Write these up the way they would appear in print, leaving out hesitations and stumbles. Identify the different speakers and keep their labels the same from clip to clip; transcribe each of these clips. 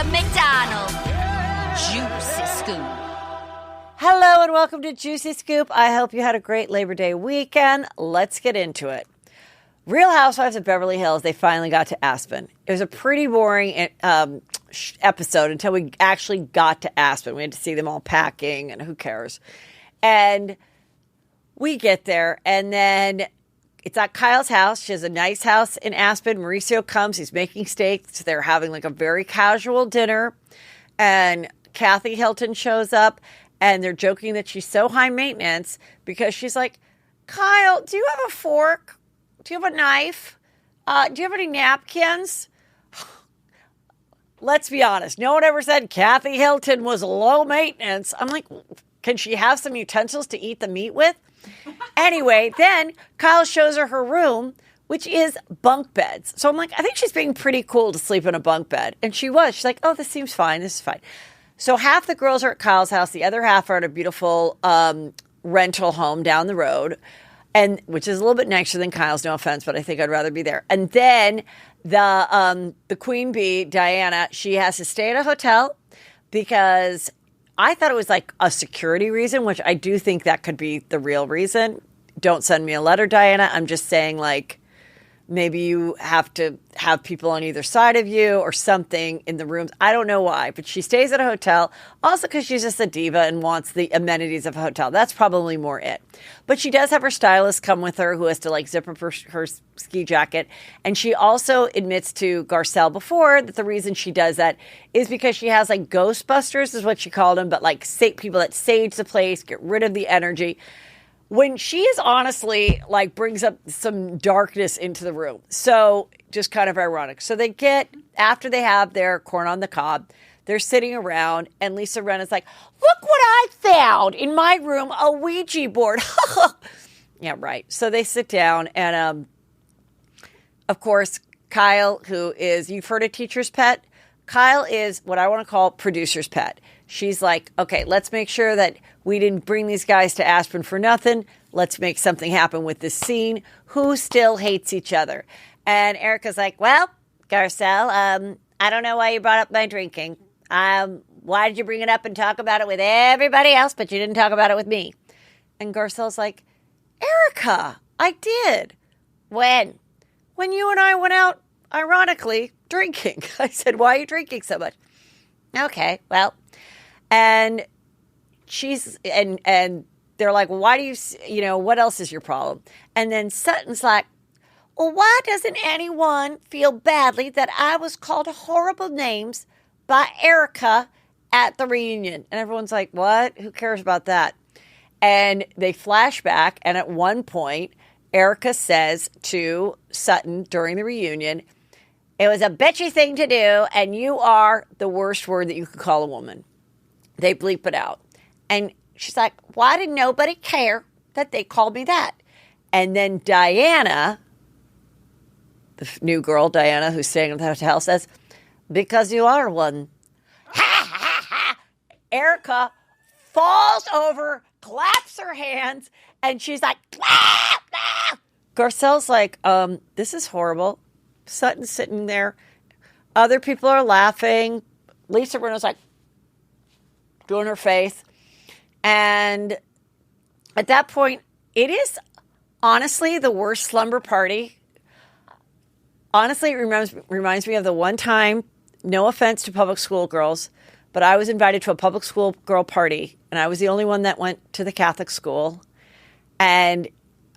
Speaker 1: to McDonald. Juicy Scoop.
Speaker 2: Hello and welcome to Juicy Scoop. I hope you had a great Labor Day weekend. Let's get into it. Real Housewives of Beverly Hills, they finally got to Aspen. It was a pretty boring episode until we actually got to Aspen. We had to see them all packing and who cares. And we get there and then it's at Kyle's house. She has a nice house in Aspen. Mauricio comes. He's making steaks. They're having like a very casual dinner. And Kathy Hilton shows up and they're joking that she's so high maintenance because she's like, Kyle, do you have a fork? Do you have a knife? Do you have any napkins? Let's be honest. No one ever said Kathy Hilton was low maintenance. I'm like, can she have some utensils to eat the meat with? Anyway, then Kyle shows her room, which is bunk beds. So I'm like, I think she's being pretty cool to sleep in a bunk bed. And she was. She's like, oh, this seems fine. This is fine. So half the girls are at Kyle's house. The other half are at a beautiful rental home down the road, and which is a little bit nicer than Kyle's, no offense, but I think I'd rather be there. And then the queen bee, Diana, she has to stay at a hotel because I thought it was like a security reason, which I do think that could be the real reason. Don't send me a letter, Diana. I'm just saying, like, maybe you have to have people on either side of you or something in the rooms. I don't know why, but she stays at a hotel. Also because she's just a diva and wants the amenities of a hotel. That's probably more it. But she does have her stylist come with her who has to like zip up her ski jacket. And she also admits to Garcelle before that the reason she does that is because she has like Ghostbusters is what she called them, but like people that sage the place, get rid of the energy. When she is honestly like brings up some darkness into the room. So just kind of ironic. So they after they have their corn on the cob, they're sitting around and Lisa Rinna's like, look what I found in my room, a Ouija board. Yeah, right. So they sit down and of course, Kyle, who is, you've heard of teacher's pet. Kyle is what I want to call producer's pet. She's like, okay, let's make sure that we didn't bring these guys to Aspen for nothing. Let's make something happen with this scene. Who still hates each other? And Erica's like, well, Garcelle, I don't know why you brought up my drinking. Why did you bring it up and talk about it with everybody else, but you didn't talk about it with me? And Garcelle's like, Erica, I did. When? When you and I went out, ironically, drinking. I said, why are you drinking so much? Okay, well. And and they're like, well, why do you what else is your problem? And then Sutton's like, well, why doesn't anyone feel badly that I was called horrible names by Erica at the reunion? And everyone's like, what? Who cares about that? And they flash back. And at one point, Erica says to Sutton during the reunion, it was a bitchy thing to do. And you are the worst word that you could call a woman. They bleep it out. And she's like, why did nobody care that they called me that? And then Diana, the new girl, Diana, who's staying at the hotel, says, because you are one. Ha, ha, ha. Erica falls over, claps her hands, and she's like, ah, ah. Garcelle's like, this is horrible. Sutton's sitting there. Other people are laughing. Lisa Rinna's like, doing her face. And at that point, it is honestly the worst slumber party. Honestly, it reminds me of the one time, no offense to public school girls, but I was invited to a public school girl party, and I was the only one that went to the Catholic school. And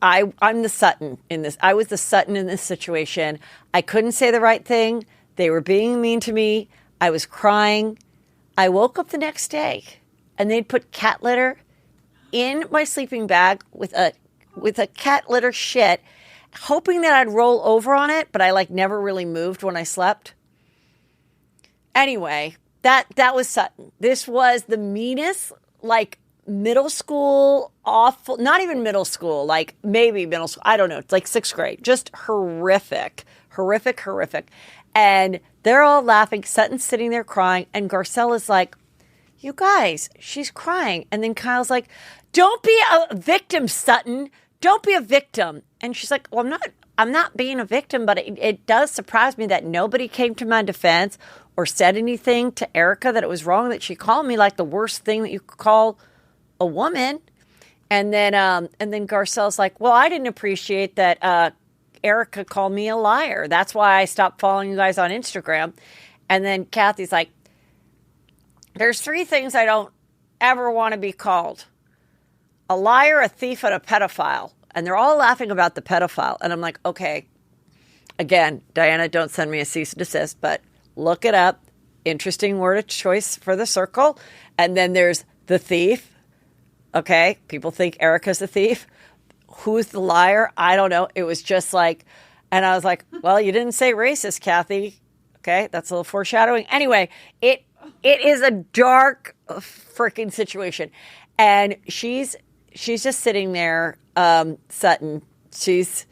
Speaker 2: I'm the Sutton in this. I was the Sutton in this situation. I couldn't say the right thing. They were being mean to me. I was crying. I woke up the next day and they'd put cat litter in my sleeping bag with a cat litter shit, hoping that I'd roll over on it, but I like never really moved when I slept. Anyway, that was Sutton. This was the meanest, like middle school, awful, not even middle school, like maybe middle school. I don't know. It's like 6th grade. Just horrific. And they're all laughing. Sutton's sitting there crying. And Garcelle is like, you guys, she's crying. And then Kyle's like, don't be a victim, Sutton. Don't be a victim. And she's like, well, I'm not being a victim, but it does surprise me that nobody came to my defense or said anything to Erica that it was wrong, that she called me like the worst thing that you could call a woman. And then Garcelle's like, well, I didn't appreciate that Erica called me a liar. That's why I stopped following you guys on Instagram. And then Kathy's like, there's 3 things I don't ever want to be called: a liar, a thief, and a pedophile. And they're all laughing about the pedophile. And I'm like, okay, again, Diana, don't send me a cease and desist, but look it up. Interesting word of choice for the circle. And then there's the thief. Okay, people think Erica's the thief. Who's the liar? I don't know. It was just like, and I was like, well, you didn't say racist, Kathy. Okay, that's a little foreshadowing. Anyway, it is a dark freaking situation. And she's just sitting there, Sutton. She's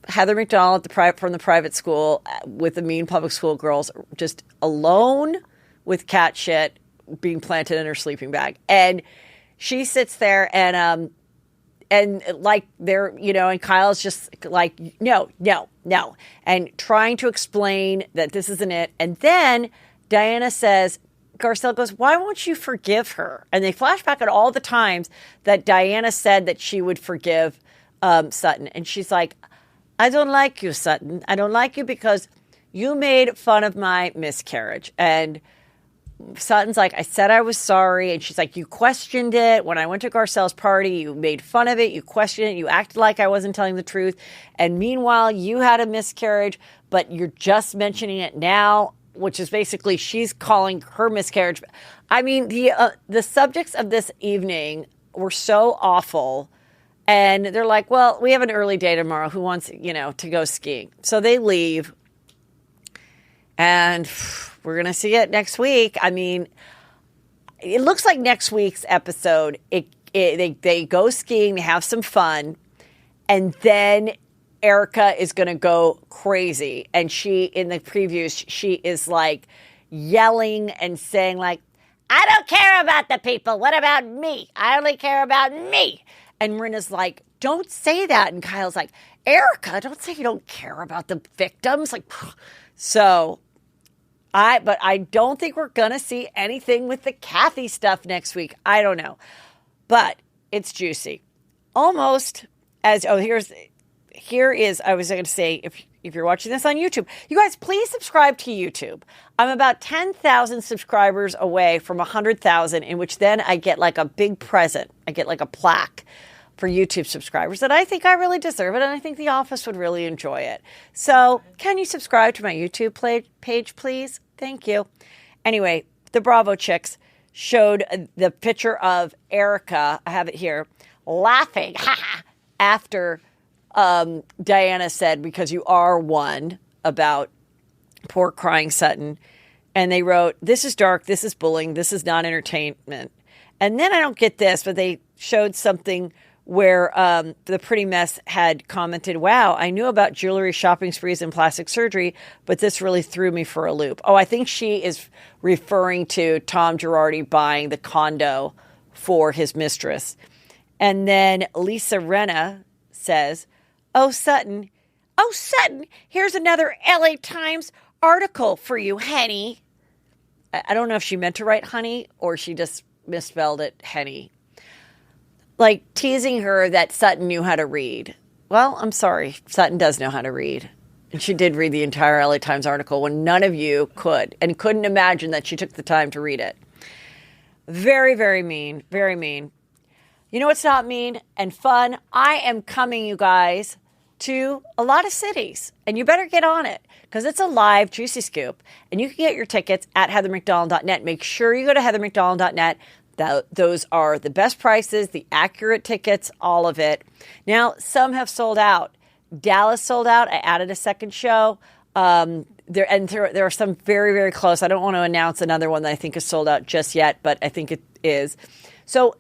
Speaker 2: Heather McDonald from the private school with the mean public school girls, just alone with cat shit being planted in her sleeping bag. And she sits there and like they're, and Kyle's just like, no, and trying to explain that this isn't it. And then Diana says, Garcelle goes, why won't you forgive her? And they flash back at all the times that Diana said that she would forgive Sutton. And she's like, I don't like you, Sutton. I don't like you because you made fun of my miscarriage. And Sutton's like, I said I was sorry. And she's like, you questioned it. When I went to Garcelle's party, you made fun of it. You questioned it. You acted like I wasn't telling the truth. And meanwhile, you had a miscarriage, but you're just mentioning it now, which is basically she's calling her miscarriage. I mean, the subjects of this evening were so awful. And they're like, well, we have an early day tomorrow. Who wants, to go skiing? So they leave. And we're going to see it next week. I mean, it looks like next week's episode, they go skiing, they have some fun, and then Erica is going to go crazy. And she, in the previews, she is like yelling and saying like, I don't care about the people. What about me? I only care about me. And Marina's like, don't say that. And Kyle's like, Erica, don't say you don't care about the victims. Like, so but I don't think we're going to see anything with the Kathy stuff next week. I don't know. But it's juicy. Almost as, here is, I was going to say, if you're watching this on YouTube, you guys, please subscribe to YouTube. I'm about 10,000 subscribers away from 100,000, in which then I get like a big present. I get like a plaque for YouTube subscribers, and I think I really deserve it, and I think The Office would really enjoy it. So can you subscribe to my YouTube page, please? Thank you. Anyway, the Bravo chicks showed the picture of Erica, I have it here, laughing after Diana said, because you are one, about poor crying Sutton. And they wrote, this is dark, this is bullying, this is not entertainment. And then I don't get this, but they showed something where the Pretty Mess had commented, wow, I knew about jewelry, shopping sprees, and plastic surgery, but this really threw me for a loop. Oh, I think she is referring to Tom Girardi buying the condo for his mistress. And then Lisa Renna says, oh, Sutton, here's another LA Times article for you, honey. I don't know if she meant to write honey or she just misspelled it, henny. Like teasing her that Sutton knew how to read. Well, I'm sorry. Sutton does know how to read. And she did read the entire LA Times article when none of you could and couldn't imagine that she took the time to read it. Very, very mean. Very mean. You know what's not mean and fun? I am coming, you guys, to a lot of cities. And you better get on it because it's a live Juicy Scoop. And you can get your tickets at heathermcdonald.net. Make sure you go to heathermcdonald.net. Those are the best prices, the accurate tickets, all of it. Now, some have sold out. Dallas sold out. I added a second show. There are some very, very close. I don't want to announce another one that I think is sold out just yet, but I think it is. So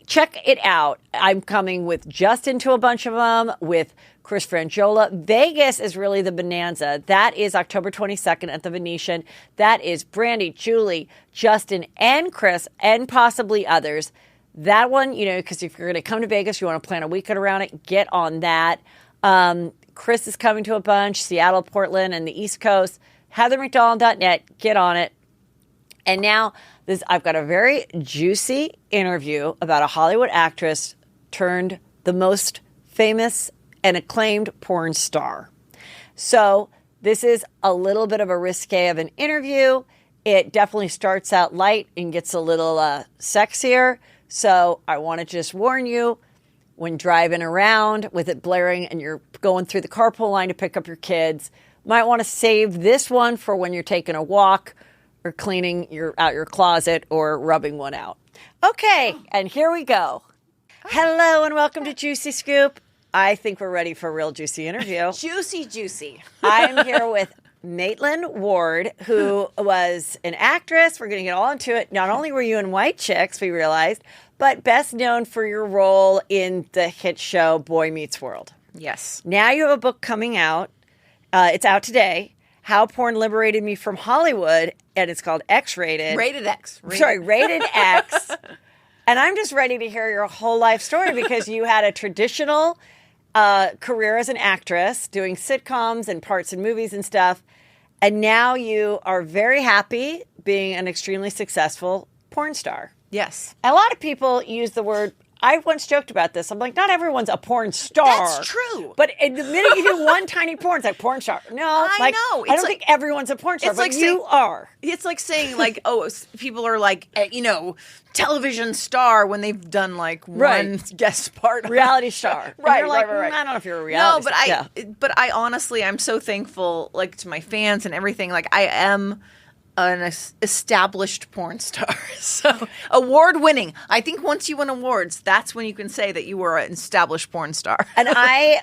Speaker 2: check it out. I'm coming with Justin to a bunch of them, with Chris Frangiola. Vegas is really the bonanza. That is October 22nd at the Venetian. That is Brandy, Julie, Justin, and Chris, and possibly others. That one, because if you're going to come to Vegas, you want to plan a weekend around it, get on that. Chris is coming to a bunch, Seattle, Portland, and the East Coast. HeatherMcDonald.net. Get on it. And now I've got a very juicy interview about a Hollywood actress turned the most famous and acclaimed porn star. So this is a little bit of a risque of an interview. It definitely starts out light and gets a little sexier. So I want to just warn you, when driving around with it blaring and you're going through the carpool line to pick up your kids, might want to save this one for when you're taking a walk or cleaning out your closet or rubbing one out. Okay, and here we go. Hello and welcome to Juicy Scoop. I think we're ready for a real juicy interview.
Speaker 3: Juicy.
Speaker 2: I'm here with Maitland Ward, who was an actress. We're going to get all into it. Not only were you in White Chicks, we realized, but best known for your role in the hit show Boy Meets World.
Speaker 3: Yes.
Speaker 2: Now you have a book coming out. It's out today. How Porn Liberated Me from Hollywood, and it's called X-Rated.
Speaker 3: Rated X.
Speaker 2: Rated X. And I'm just ready to hear your whole life story because you had a traditional career as an actress, doing sitcoms and parts in movies and stuff. And now you are very happy being an extremely successful porn star.
Speaker 3: Yes.
Speaker 2: A lot of people use the word, I once joked about this. I'm like, not everyone's a porn star.
Speaker 3: That's true.
Speaker 2: But the minute you do one tiny porn, it's like porn star. No,
Speaker 3: I know.
Speaker 2: I don't think everyone's a porn star,
Speaker 3: it's
Speaker 2: but
Speaker 3: like
Speaker 2: you are.
Speaker 3: It's like saying, like, people are like, television star when they've done like one guest part.
Speaker 2: Reality star.
Speaker 3: Right,
Speaker 2: you're like,
Speaker 3: right.
Speaker 2: I don't know if you're a reality star.
Speaker 3: But I honestly, I'm so thankful, like, to my fans and everything. Like, I am an established porn star. So award-winning. I think once you win awards, that's when you can say that you were an established porn star.
Speaker 2: And I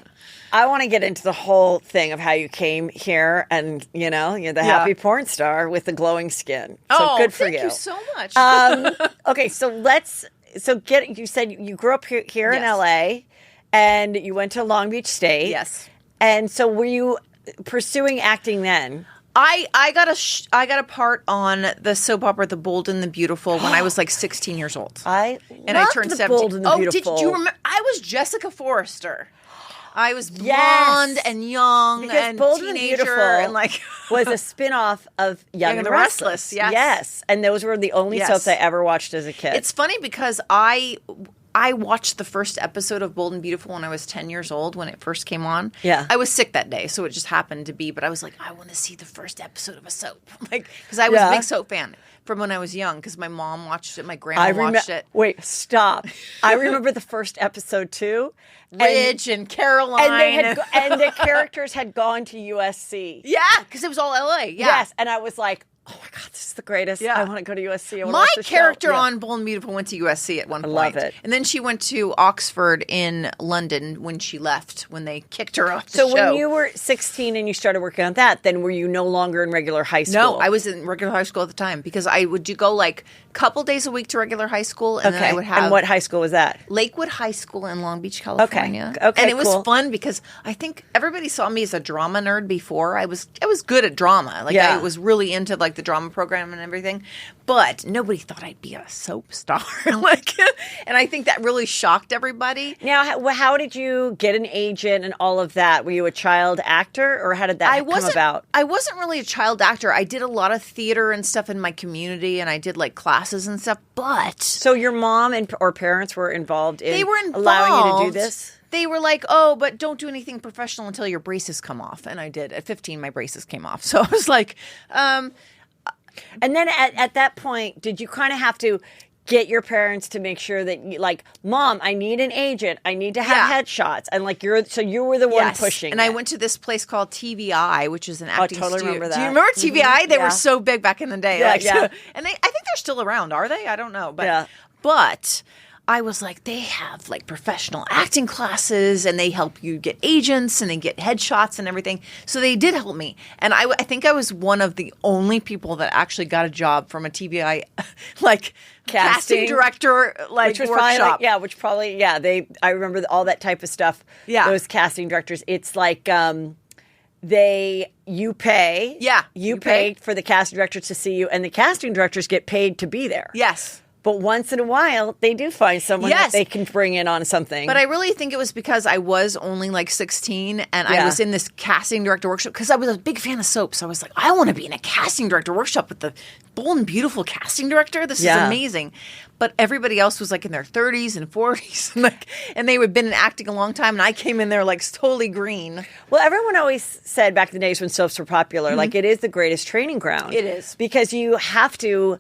Speaker 2: want to get into the whole thing of how you came here and, you're the happy porn star with the glowing skin. So good for you.
Speaker 3: Thank you so much.
Speaker 2: Okay, you said you grew up here in LA and you went to Long Beach State.
Speaker 3: Yes.
Speaker 2: And so were you pursuing acting then?
Speaker 3: I got a part on the soap opera The Bold and the Beautiful when I was like 16 years old.
Speaker 2: I
Speaker 3: turned
Speaker 2: The
Speaker 3: 17.
Speaker 2: Bold and the Beautiful.
Speaker 3: Did you remember? I was Jessica Forrester. I was blonde and young
Speaker 2: because
Speaker 3: and
Speaker 2: Bold
Speaker 3: teenager
Speaker 2: and the Beautiful
Speaker 3: and like
Speaker 2: was a spin-off of Young and the Restless.
Speaker 3: Yes.
Speaker 2: And those were the only soaps I ever watched as a kid.
Speaker 3: It's funny because I watched the first episode of Bold and Beautiful when I was 10 years old when it first came on.
Speaker 2: Yeah.
Speaker 3: I was sick that day, so it just happened to be. But I was like, I want to see the first episode of a soap. Because I was a big soap fan from when I was young because my mom watched it, my grandma watched it.
Speaker 2: Wait, stop. I remember the first episode too.
Speaker 3: Ridge and Caroline.
Speaker 2: And the characters had gone to USC.
Speaker 3: Yeah, because it was all LA. Yeah.
Speaker 2: Yes, and I was like, oh my God, this is the greatest.
Speaker 3: Yeah.
Speaker 2: I want to go to USC.
Speaker 3: My character on Bold and Beautiful went to USC at one point.
Speaker 2: I love it.
Speaker 3: And then she went to Oxford in London when she left, when they kicked her off the
Speaker 2: show. So
Speaker 3: show.
Speaker 2: when you were 16 and you started working on that, then were you no longer in regular high school?
Speaker 3: No, I was in regular high school at the time because I would go like a couple days a week to regular high school. And then I would have.
Speaker 2: And what high school was that?
Speaker 3: Lakewood High School in Long Beach, California.
Speaker 2: Okay,
Speaker 3: and it was
Speaker 2: cool.
Speaker 3: fun because I think everybody saw me as a drama nerd before. I was good at drama. Like I was really into like the drama program and everything, but nobody thought I'd be a soap star. And I think that really shocked everybody.
Speaker 2: Now, how did you get an agent and all of that? Were you a child actor, or how did that come about?
Speaker 3: I wasn't really a child actor. I did a lot of theater and stuff in my community, and I did like classes and stuff. But
Speaker 2: so your mom or parents were involved in allowing you to do this?
Speaker 3: They were like, oh, but don't do anything professional until your braces come off. And I did. At 15, my braces came off. So I was like,
Speaker 2: and then at that point, did you kind of have to get your parents to make sure that Mom, I need an agent. I need to have headshots. And you were the one pushing.
Speaker 3: And I went to this place called TVI, which is an acting
Speaker 2: totally
Speaker 3: studio.
Speaker 2: remember that.
Speaker 3: Do you remember TVI? They were so big back in the day.
Speaker 2: Yeah,
Speaker 3: and I think they're still around, are they? I don't know. But I was like, they have like professional acting classes and they help you get agents and they get headshots and everything. So they did help me. And I think I was one of the only people that actually got a job from a TVI casting director
Speaker 2: which was
Speaker 3: workshop.
Speaker 2: I remember all that type of stuff.
Speaker 3: Yeah.
Speaker 2: Those casting directors. It's like you pay.
Speaker 3: Yeah.
Speaker 2: You pay for the casting directors to see you, and the casting directors get paid to be there.
Speaker 3: Yes.
Speaker 2: But once in a while, they do find someone that they can bring in on something.
Speaker 3: But I really think it was because I was only like 16 and I was in this casting director workshop because I was a big fan of soaps. So I was like, I want to be in a casting director workshop with the Bold and Beautiful casting director. This is amazing. But everybody else was like in their 30s and 40s and they had been in acting a long time. And I came in there like totally green.
Speaker 2: Well, everyone always said back in the days when soaps were popular, like it is the greatest training ground.
Speaker 3: It is.
Speaker 2: Because you have to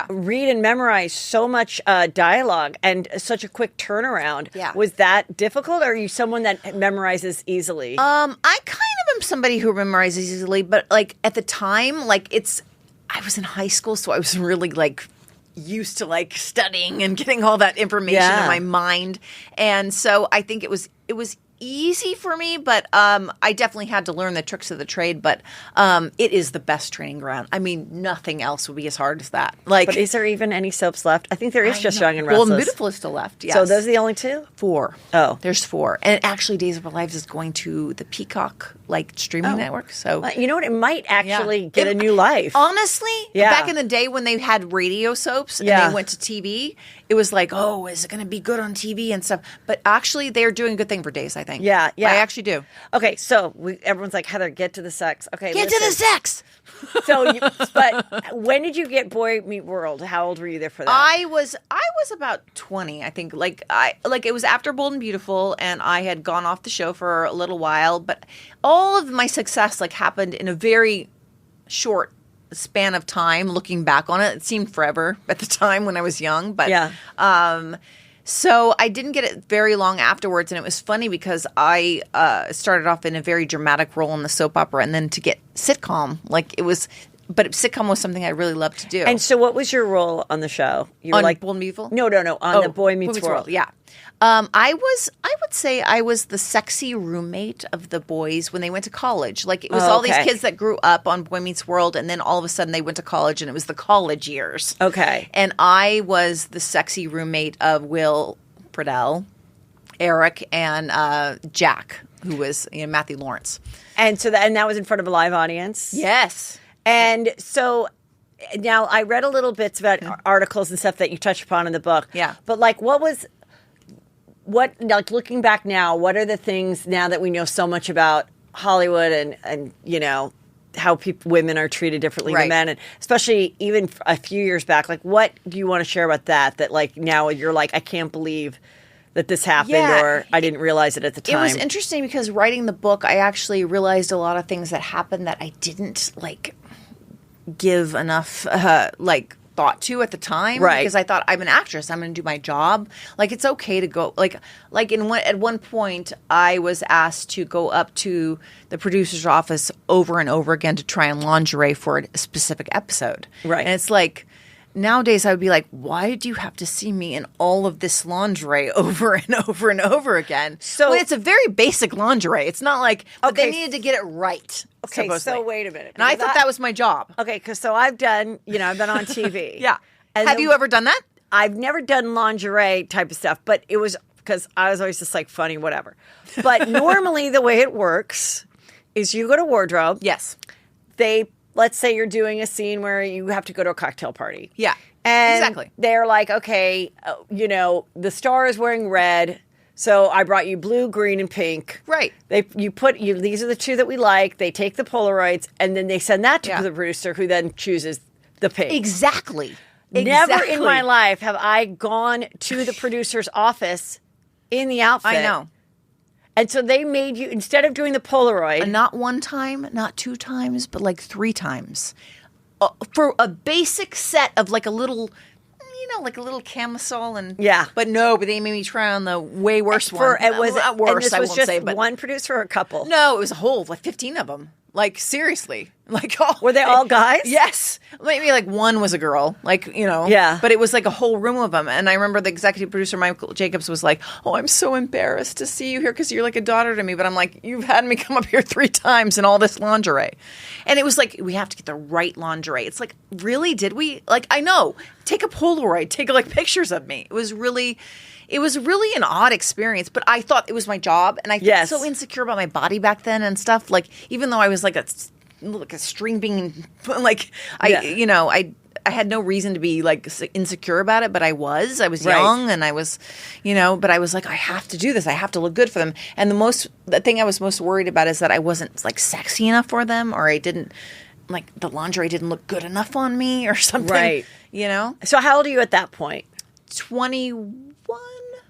Speaker 2: read and memorize so much dialogue and such a quick turnaround. Yeah. Was that difficult, or are you someone that memorizes easily?
Speaker 3: I kind of am somebody who memorizes easily, but like at the time, like I was in high school, so I was really like used to like studying and getting all that information in my mind. And so I think it was easy for me, but I definitely had to learn the tricks of the trade. But it is the best training ground. I mean, nothing else would be as hard as that. Like,
Speaker 2: but is there even any soaps left? I think there is just Young and Restless.
Speaker 3: Well, Beautiful is still left. Yes.
Speaker 2: So those are the only 2?
Speaker 3: 4.
Speaker 2: Oh,
Speaker 3: there's 4, and actually, Days of Our Lives is going to the Peacock streaming network. So
Speaker 2: you know what? It might actually get a new life.
Speaker 3: Honestly, back in the day when they had radio soaps and they went to TV, it was like, oh, is it going to be good on TV and stuff? But actually, they're doing a good thing for Days, I think.
Speaker 2: Yeah.
Speaker 3: I actually do.
Speaker 2: Okay, so everyone's like, Heather, get to the sex. Okay,
Speaker 3: get to the sex.
Speaker 2: But when did you get Boy Meet World? How old were you there for that?
Speaker 3: I was about 20, I think. It was after Bold and Beautiful, and I had gone off the show for a little while. But all of my success happened in a very short span of time. Looking back on it, it seemed forever at the time when I was young. But so I didn't get it very long afterwards, and it was funny because I started off in a very dramatic role in the soap opera, and then to get sitcom, but sitcom was something I really loved to do.
Speaker 2: And so what was your role on the show? You were
Speaker 3: on Bold and Beautiful?
Speaker 2: No, on the Boy Meets World.
Speaker 3: Yeah. I would say I was the sexy roommate of the boys when they went to college. Like, it was all these kids that grew up on Boy Meets World, and then all of a sudden they went to college, and it was the college years.
Speaker 2: Okay.
Speaker 3: And I was the sexy roommate of Will Friedle, Eric, and Jack, who was Matthew Lawrence.
Speaker 2: And so that was in front of a live audience?
Speaker 3: Yes.
Speaker 2: And so now I read a little bits about articles and stuff that you touch upon in the book. Yeah. But looking back now, what are the things now that we know so much about Hollywood and how women are treated differently than men, and especially even a few years back, what do you want to share about that now you're like, I can't believe that this happened, or I didn't realize it at the time?
Speaker 3: It was interesting because writing the book, I actually realized a lot of things that happened that I didn't give enough thought to at the time, right? Because I thought, I'm an actress, I'm going to do my job. It's okay to go. At one point, I was asked to go up to the producer's office over and over again to try on lingerie for a specific episode, right? And it's like, nowadays I would be like, why do you have to see me in all of this lingerie over and over and over again? So it's a very basic lingerie. It's not like, but they needed to get it right.
Speaker 2: Okay,
Speaker 3: supposedly.
Speaker 2: so wait a minute.
Speaker 3: And I thought that was my job.
Speaker 2: Okay, because I've been on TV.
Speaker 3: Yeah. And have you ever done that?
Speaker 2: I've never done lingerie type of stuff, but it was because I was always just funny, whatever. But normally the way it works is you go to wardrobe.
Speaker 3: Yes.
Speaker 2: Let's say you're doing a scene where you have to go to a cocktail party. Yeah,
Speaker 3: and exactly.
Speaker 2: They're like, okay, the star is wearing red, so I brought you blue, green, and pink. Right. These are the 2 that we like. They take the Polaroids, and then they send that to the producer, who then chooses the pink.
Speaker 3: Exactly.
Speaker 2: Never in my life have I gone to the producer's office in the outfit.
Speaker 3: I know.
Speaker 2: And so they made you, instead of doing the Polaroid.
Speaker 3: Not 1 time, not 2 times, but 3 times. For a basic set of a little, a little camisole and. Yeah. But they made me try on the way worse one.
Speaker 2: It was
Speaker 3: not worse,
Speaker 2: and this was just one producer or a couple?
Speaker 3: No, it was a whole, 15 of them. Seriously.
Speaker 2: Were they all guys?
Speaker 3: Yes. Maybe 1 was a girl. Yeah. But it was a whole room of them. And I remember the executive producer, Michael Jacobs, was like, oh, I'm so embarrassed to see you here because you're like a daughter to me. But I'm like, you've had me come up here 3 times in all this lingerie. And it was we have to get the right lingerie. It's really? Did we? I know. Take a Polaroid. Take pictures of me. It was really an odd experience, but I thought it was my job, and I felt so insecure about my body back then and stuff. Even though I was a string bean, I had no reason to be like insecure about it, but I was young and I was, but I was like, I have to do this. I have to look good for them. And the thing I was most worried about is that I wasn't like sexy enough for them, or I didn't like the lingerie didn't look good enough on me or something.
Speaker 2: Right.
Speaker 3: So
Speaker 2: how old are you at that point?
Speaker 3: 21.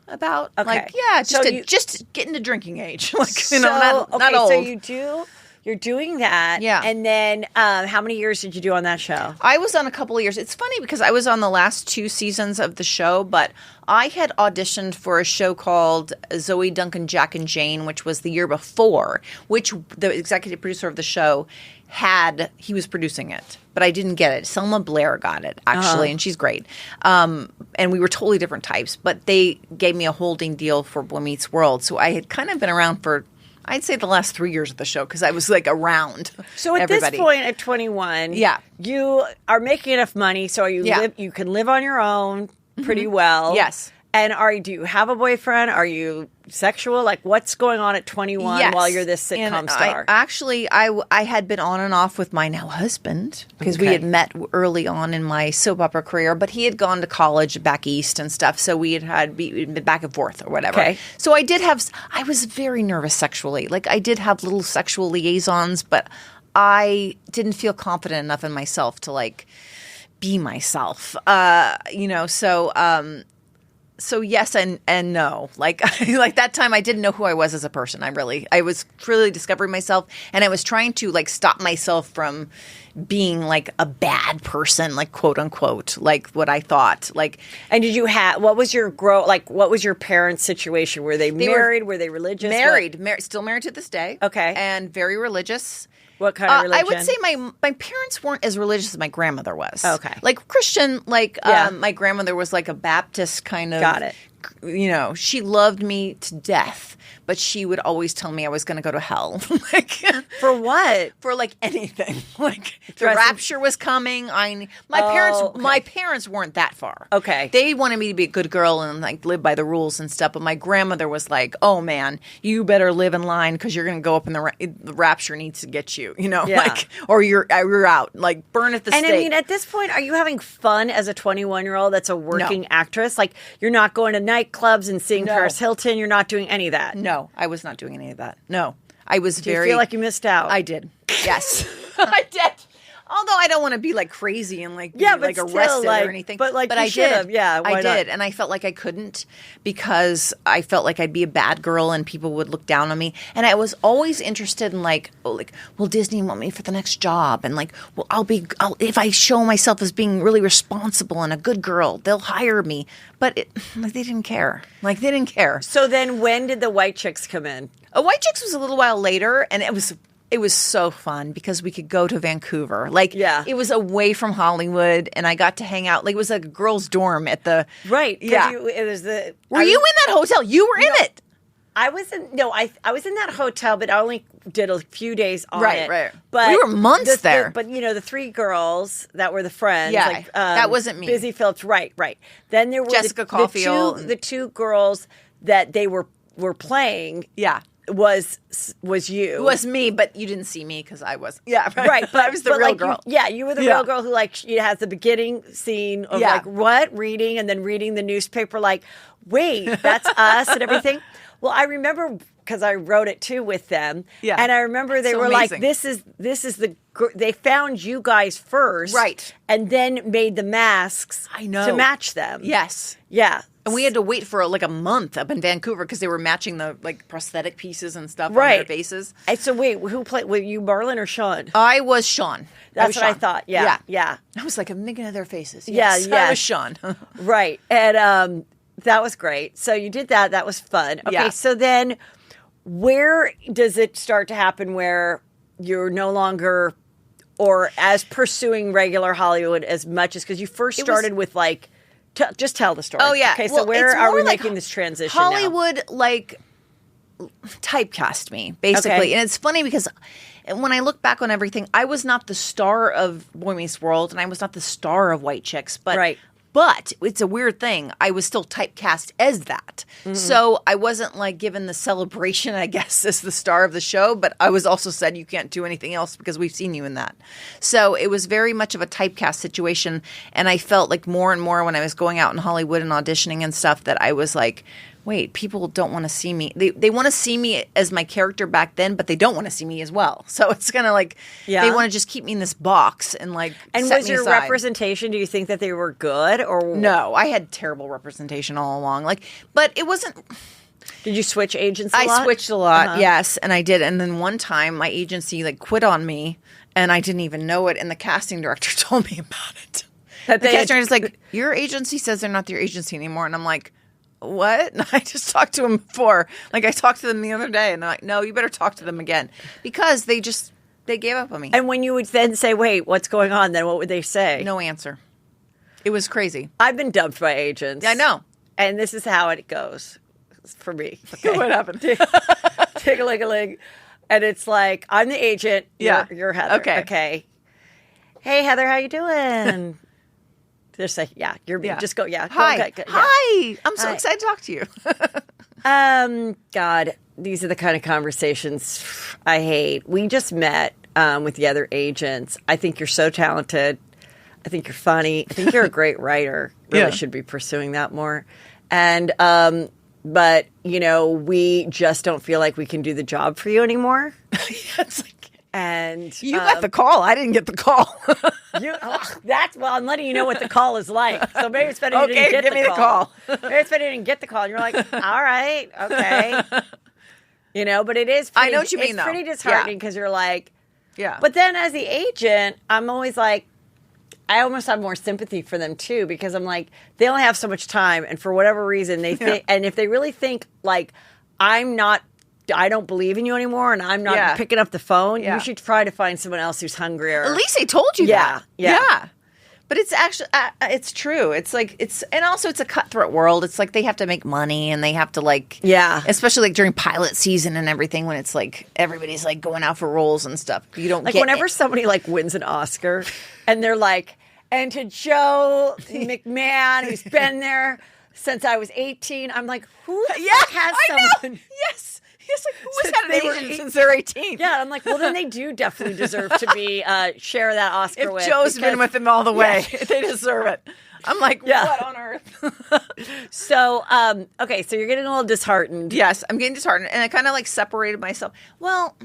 Speaker 3: About
Speaker 2: okay.
Speaker 3: Just getting to drinking age, like
Speaker 2: so,
Speaker 3: not old.
Speaker 2: So you're doing that,
Speaker 3: yeah.
Speaker 2: And then how many years did you do on that show?
Speaker 3: I was on a couple of years. It's funny because I was on the last 2 seasons of the show, but I had auditioned for a show called Zoe Duncan, Jack and Jane, which was the year before, which the executive producer of the show he was producing it, but I didn't get it. Selma Blair got it, actually, and she's great. And we were totally different types, but they gave me a holding deal for Boy Meets World. So I had kind of been around for, I'd say, the last 3 years of the show because I was like around.
Speaker 2: So at this point, at 21, you are making enough money so you can live on your own pretty well.
Speaker 3: Yes.
Speaker 2: And do you have a boyfriend? Are you sexual? Like, what's going on at 21 while you're this sitcom star?
Speaker 3: I had been on and off with my now husband because we had met early on in my soap opera career, but he had gone to college back east and stuff, so we'd been back and forth or whatever.
Speaker 2: Okay.
Speaker 3: So I was very nervous sexually. Like, I did have little sexual liaisons, but I didn't feel confident enough in myself to, like, be myself. So yes and no. Like that time I didn't know who I was as a person. I was truly discovering myself, and I was trying to like stop myself from being like a bad person, like quote unquote, like what I thought. Like,
Speaker 2: and did you what was your what was your parents' situation? Were they married? Were they religious?
Speaker 3: Married, still married to this day.
Speaker 2: Okay.
Speaker 3: And very religious.
Speaker 2: What kind of religion?
Speaker 3: I would say my parents weren't as religious as my grandmother was.
Speaker 2: Okay.
Speaker 3: Like Christian, my grandmother was like a Baptist kind of.
Speaker 2: Got it.
Speaker 3: She loved me to death, but she would always tell me I was going to go to hell. Like,
Speaker 2: for what?
Speaker 3: For like anything. Like the rapture was coming. My parents weren't that far.
Speaker 2: Okay.
Speaker 3: They wanted me to be a good girl and like live by the rules and stuff. But my grandmother was like, "Oh man, you better live in line because you're going to go up and the rapture needs to get you. Like, or you're out. Like, burn at the stake."
Speaker 2: And I mean, at this point, are you having fun as a 21-year-old that's a working actress? Like, you're not going to nightclubs and seeing Paris Hilton. You're not doing any of that.
Speaker 3: No, I was not doing any of that. No, I was
Speaker 2: Do you feel like you missed out?
Speaker 3: I did. Yes, I did. Although I don't want to be like crazy and like be, like
Speaker 2: still,
Speaker 3: arrested or anything.
Speaker 2: But
Speaker 3: I did.
Speaker 2: Yeah, why
Speaker 3: I did,
Speaker 2: not?
Speaker 3: and I felt like I couldn't because I felt like I'd be a bad girl and people would look down on me. And I was always interested in will Disney want me for the next job? And like, well, if I show myself as being really responsible and a good girl, they'll hire me. But they didn't care. Like, they didn't care.
Speaker 2: So then, when did the White Chicks come in?
Speaker 3: White Chicks was a little while later, and it was so fun because we could go to Vancouver. Like, it was away from Hollywood, and I got to hang out. Like, it was like a girls' dorm at the...
Speaker 2: Right.
Speaker 3: Yeah.
Speaker 2: Were you in
Speaker 3: that hotel? You were in it.
Speaker 2: I was in that hotel, but I only did a few days on it.
Speaker 3: Right.
Speaker 2: But
Speaker 3: we were months there.
Speaker 2: But the 3 girls that were the friends.
Speaker 3: Yeah,
Speaker 2: like,
Speaker 3: that wasn't me.
Speaker 2: Busy Phillips. Right. Then there were
Speaker 3: Jessica Caulfield.
Speaker 2: The two girls that they were playing.
Speaker 3: Yeah.
Speaker 2: Was you?
Speaker 3: It was me, but you didn't see me because I was.
Speaker 2: Yeah, right. But
Speaker 3: I was the real girl.
Speaker 2: You were the real girl who she has the beginning scene of reading and then reading the newspaper. Like, wait, that's us and everything. Well, I remember because I wrote it too with them. Yeah, and I remember they were amazing. Like, this is they found you guys first,
Speaker 3: right,
Speaker 2: and then made the masks.
Speaker 3: I know
Speaker 2: to match them.
Speaker 3: Yes,
Speaker 2: yeah.
Speaker 3: And we had to wait for like a month up in Vancouver because they were matching the like prosthetic pieces and stuff on their faces.
Speaker 2: And so wait, who played? Were you Marlon or Sean?
Speaker 3: I was Sean.
Speaker 2: That's what I thought. Yeah.
Speaker 3: I was like, I'm thinking of their faces.
Speaker 2: Yes,
Speaker 3: I was Sean.
Speaker 2: Right. And that was great. So you did that. That was fun. Okay. So then where does it start to happen where you're no longer or as pursuing regular Hollywood as much as because you first started with like just tell the story.
Speaker 3: Oh, yeah.
Speaker 2: Okay, so where are we making this transition
Speaker 3: Hollywood,
Speaker 2: now?
Speaker 3: like, typecast me, basically. Okay. And it's funny because when I look back on everything, I was not the star of Boy Meets World and I was not the star of White Chicks. But But it's a weird thing. I was still typecast as that. So I wasn't like given the celebration, I guess, as the star of the show. But I was also said, you can't do anything else because we've seen you in that. So it was very much of a typecast situation. And I felt like more and more when I was going out in Hollywood and auditioning and stuff that I was like, wait, people don't want to see me. They want to see me as my character back then, but they don't want to see me as well. So it's kind of like they want to just keep me in this box and like
Speaker 2: And
Speaker 3: set
Speaker 2: was
Speaker 3: me
Speaker 2: your
Speaker 3: aside.
Speaker 2: representation, do you think that they were good or
Speaker 3: No, I had terrible representation all along. Like, but it wasn't.
Speaker 2: Did you switch agents a lot?
Speaker 3: I switched a lot, yes, and I did. And then one time, my agency like quit on me, and I didn't even know it. And the casting director told me about it.
Speaker 2: That
Speaker 3: The
Speaker 2: they
Speaker 3: casting director's like, "Your agency says they're not your agency anymore," and I'm like, what? And I just talked to them before. Like, I talked to them the other day, and they're like, no, you better talk to them again. Because they gave up on me.
Speaker 2: And when you would then say, wait, what's going on, then what would they say?
Speaker 3: No answer. It was crazy.
Speaker 2: I've been dumped by agents.
Speaker 3: I know.
Speaker 2: And this is how it goes for me.
Speaker 3: Okay. What happened?
Speaker 2: Tick-a-ling-a-ling. And it's like, I'm the agent. You're Heather. Okay. Hey, Heather, how you doing? Just say, just go,
Speaker 3: Hi.
Speaker 2: Go,
Speaker 3: Hi. I'm so
Speaker 2: Hi.
Speaker 3: excited to talk to you.
Speaker 2: God, these are the kind of conversations I hate. We just met with the other agents. I think you're so talented. I think you're funny. I think you're a great writer. Really should be pursuing that more. And, but, we just don't feel like we can do the job for you anymore.
Speaker 3: It's like,
Speaker 2: and
Speaker 3: you got the call. I didn't get the call.
Speaker 2: I'm letting you know what the call is like. So maybe it's better you didn't get
Speaker 3: give me the call.
Speaker 2: Maybe it's better you didn't get the call. And you're like, all right, okay. But it is pretty,
Speaker 3: I know what you mean,
Speaker 2: it's
Speaker 3: though.
Speaker 2: pretty disheartening because you're like,
Speaker 3: Yeah.
Speaker 2: But then as the agent, I'm always like, I almost have more sympathy for them too, because I'm like, they only have so much time, and for whatever reason they think, and if they really think like, I don't believe in you anymore, and I'm not picking up the phone, you should try to find someone else who's hungrier.
Speaker 3: At least they told you that.
Speaker 2: Yeah.
Speaker 3: But it's actually, it's true. It's like, and also it's a cutthroat world. It's like they have to make money, and they have to like, especially like during pilot season and everything, when it's like everybody's like going out for roles and stuff. You don't
Speaker 2: like
Speaker 3: get
Speaker 2: whenever
Speaker 3: it.
Speaker 2: somebody like wins an Oscar, and they're like, and to Joe McMahon, who's been there since I was 18, I'm like, who has someone?
Speaker 3: Yes. Yes, like, who has had an agent since they're 18?
Speaker 2: Yeah, I'm like, well, then they do definitely deserve to be share that Oscar
Speaker 3: If
Speaker 2: with.
Speaker 3: Joe's been with them all the way, they deserve it. I'm like, what on earth?
Speaker 2: So, okay, so you're getting a little disheartened.
Speaker 3: Yes, I'm getting disheartened, and I kind of like separated myself. Well,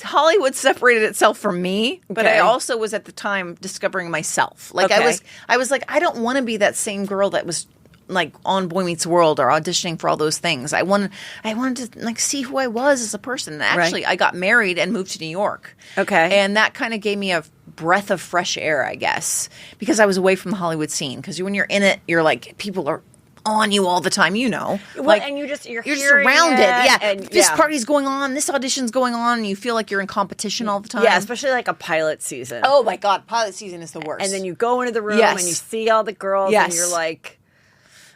Speaker 3: Hollywood separated itself from me, but I also was at the time discovering myself. Like I was like, I don't want to be that same girl that was like on Boy Meets World or auditioning for all those things. I wanted to like see who I was as a person. And actually, I got married and moved to New York. Okay. And that kind of gave me a breath of fresh air, I guess, because I was away from the Hollywood scene. Because when you're in it, you're like, people are on you all the time,
Speaker 2: Well,
Speaker 3: like,
Speaker 2: and you're just
Speaker 3: around it. Yeah.
Speaker 2: And,
Speaker 3: this party's going on, this audition's going on, and you feel like you're in competition all the time.
Speaker 2: Yeah, especially like a pilot season.
Speaker 3: Oh my God, pilot season is the worst.
Speaker 2: And then you go into the room and you see all the girls and you're like,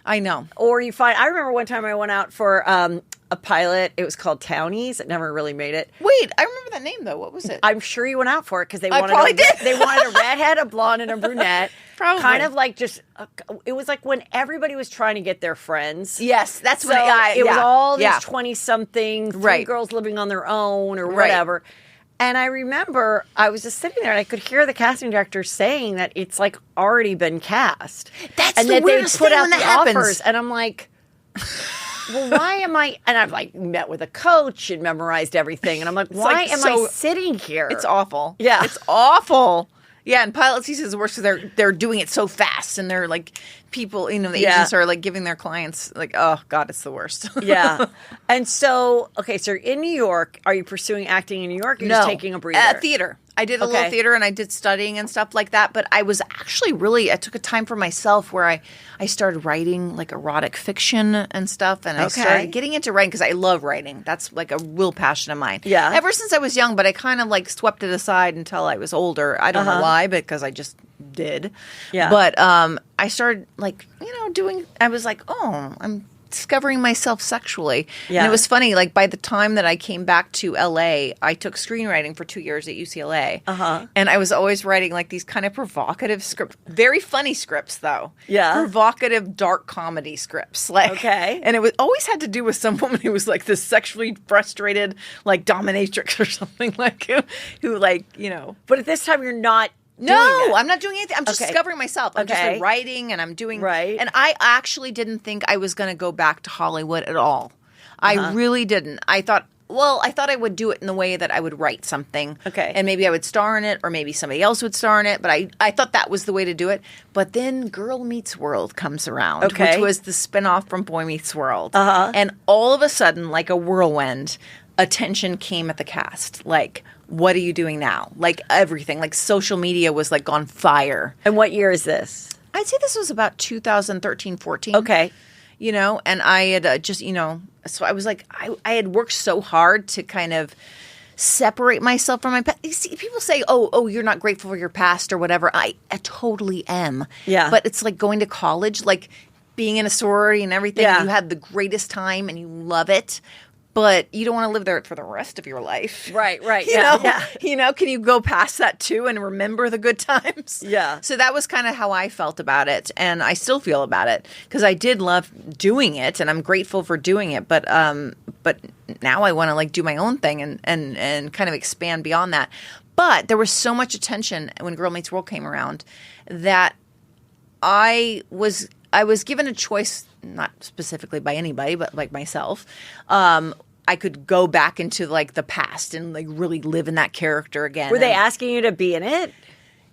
Speaker 3: I know.
Speaker 2: Or you find, I remember one time I went out for a pilot. It was called Townies. It never really made it.
Speaker 3: Wait, I remember that name though. What was it?
Speaker 2: I'm sure you went out for it because they
Speaker 3: I
Speaker 2: wanted
Speaker 3: probably did.
Speaker 2: They wanted a redhead, a blonde, and a brunette.
Speaker 3: Probably.
Speaker 2: Kind of like just, it was like when everybody was trying to get their friends.
Speaker 3: Yes, that's
Speaker 2: So
Speaker 3: what
Speaker 2: it was all these 20-something, three girls living on their own or whatever. And I remember I was just sitting there and I could hear the casting director saying that it's like already been cast.
Speaker 3: That's
Speaker 2: and
Speaker 3: the
Speaker 2: that
Speaker 3: weirdest
Speaker 2: they put
Speaker 3: thing
Speaker 2: out
Speaker 3: when
Speaker 2: the
Speaker 3: that happens.
Speaker 2: offers. And I'm like, well, why am I? And I've like met with a coach and memorized everything. And I'm like, why am I sitting here?
Speaker 3: It's awful.
Speaker 2: Yeah.
Speaker 3: It's awful. Yeah, and pilot season is worse because they're doing it so fast, and they're like people, the agents are like giving their clients like, oh God, it's the worst.
Speaker 2: Yeah. And so, okay, so you're in New York. Are you pursuing acting in New York? Or you're just taking a breather?
Speaker 3: Theater. I did a little theater and I did studying and stuff like that. But I was actually I took a time for myself where I started writing like erotic fiction and stuff. And I started getting into writing because I love writing. That's like a real passion of mine.
Speaker 2: Yeah.
Speaker 3: Ever since I was young, but I kind of like swept it aside until I was older. I don't know why, because I just did.
Speaker 2: Yeah.
Speaker 3: But I started like, doing, I was like, oh, I'm discovering myself sexually.
Speaker 2: Yeah.
Speaker 3: And it was funny, like by the time that I came back to LA, I took screenwriting for 2 years at UCLA. And I was always writing like these kind of provocative scripts, very funny scripts though.
Speaker 2: Yeah.
Speaker 3: Provocative dark comedy scripts. Like,
Speaker 2: Okay.
Speaker 3: And it was always had to do with some woman who was like this sexually frustrated like dominatrix or something, like who like, you know.
Speaker 2: But at this time, you're not.
Speaker 3: No, I'm not doing anything. I'm just
Speaker 2: Okay.
Speaker 3: discovering myself. I'm just
Speaker 2: Okay.
Speaker 3: like, writing and I'm doing.
Speaker 2: Right.
Speaker 3: And I actually didn't think I was going to go back to Hollywood at all. I really didn't. I thought I would do it in the way that I would write something.
Speaker 2: Okay.
Speaker 3: And maybe I would star in it or maybe somebody else would star in it. But I thought that was the way to do it. But then Girl Meets World comes around,
Speaker 2: Okay.
Speaker 3: which was the spinoff from Boy Meets World. And all of a sudden, like a whirlwind, attention came at the cast. Like, what are you doing now? Like everything. Like social media was like on fire.
Speaker 2: And what year is this?
Speaker 3: I'd say this was about 2013, 14.
Speaker 2: Okay.
Speaker 3: You know, and I had just, you know, so I was like, I had worked so hard to kind of separate myself from my past. You see, people say, oh, you're not grateful for your past or whatever. I totally am.
Speaker 2: Yeah.
Speaker 3: But it's like going to college, like being in a sorority and everything.
Speaker 2: Yeah.
Speaker 3: You had the greatest time and you love it. But you don't want to live there for the rest of your life.
Speaker 2: Right.
Speaker 3: You
Speaker 2: Yeah.
Speaker 3: know?
Speaker 2: Yeah.
Speaker 3: You know, can you go past that too and remember the good times?
Speaker 2: Yeah.
Speaker 3: So that was kind of how I felt about it. And I still feel about it because I did love doing it and I'm grateful for doing it. But now I want to like do my own thing and kind of expand beyond that. But there was so much attention when Girl Meets World came around that I was given a choice, not specifically by anybody, but like myself. I could go back into like the past and like really live in that character again.
Speaker 2: Were they asking you to be in it?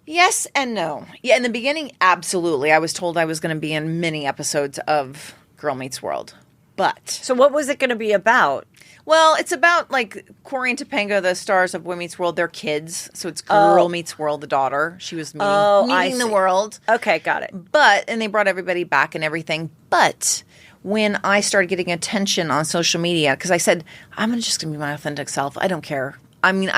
Speaker 3: Yes and no. Yeah, in the beginning, absolutely. I was told I was going to be in many episodes of Girl Meets World. But
Speaker 2: So what was it going to be about?
Speaker 3: well, it's about like Corey and Topanga, the stars of Boy Meets World. They're kids, so it's Girl Meets World, the daughter. She was meeting the
Speaker 2: see.
Speaker 3: world.
Speaker 2: Okay, got it.
Speaker 3: And they brought everybody back and everything. But when I started getting attention on social media, because I said, I'm just going to be my authentic self. I don't care. I mean,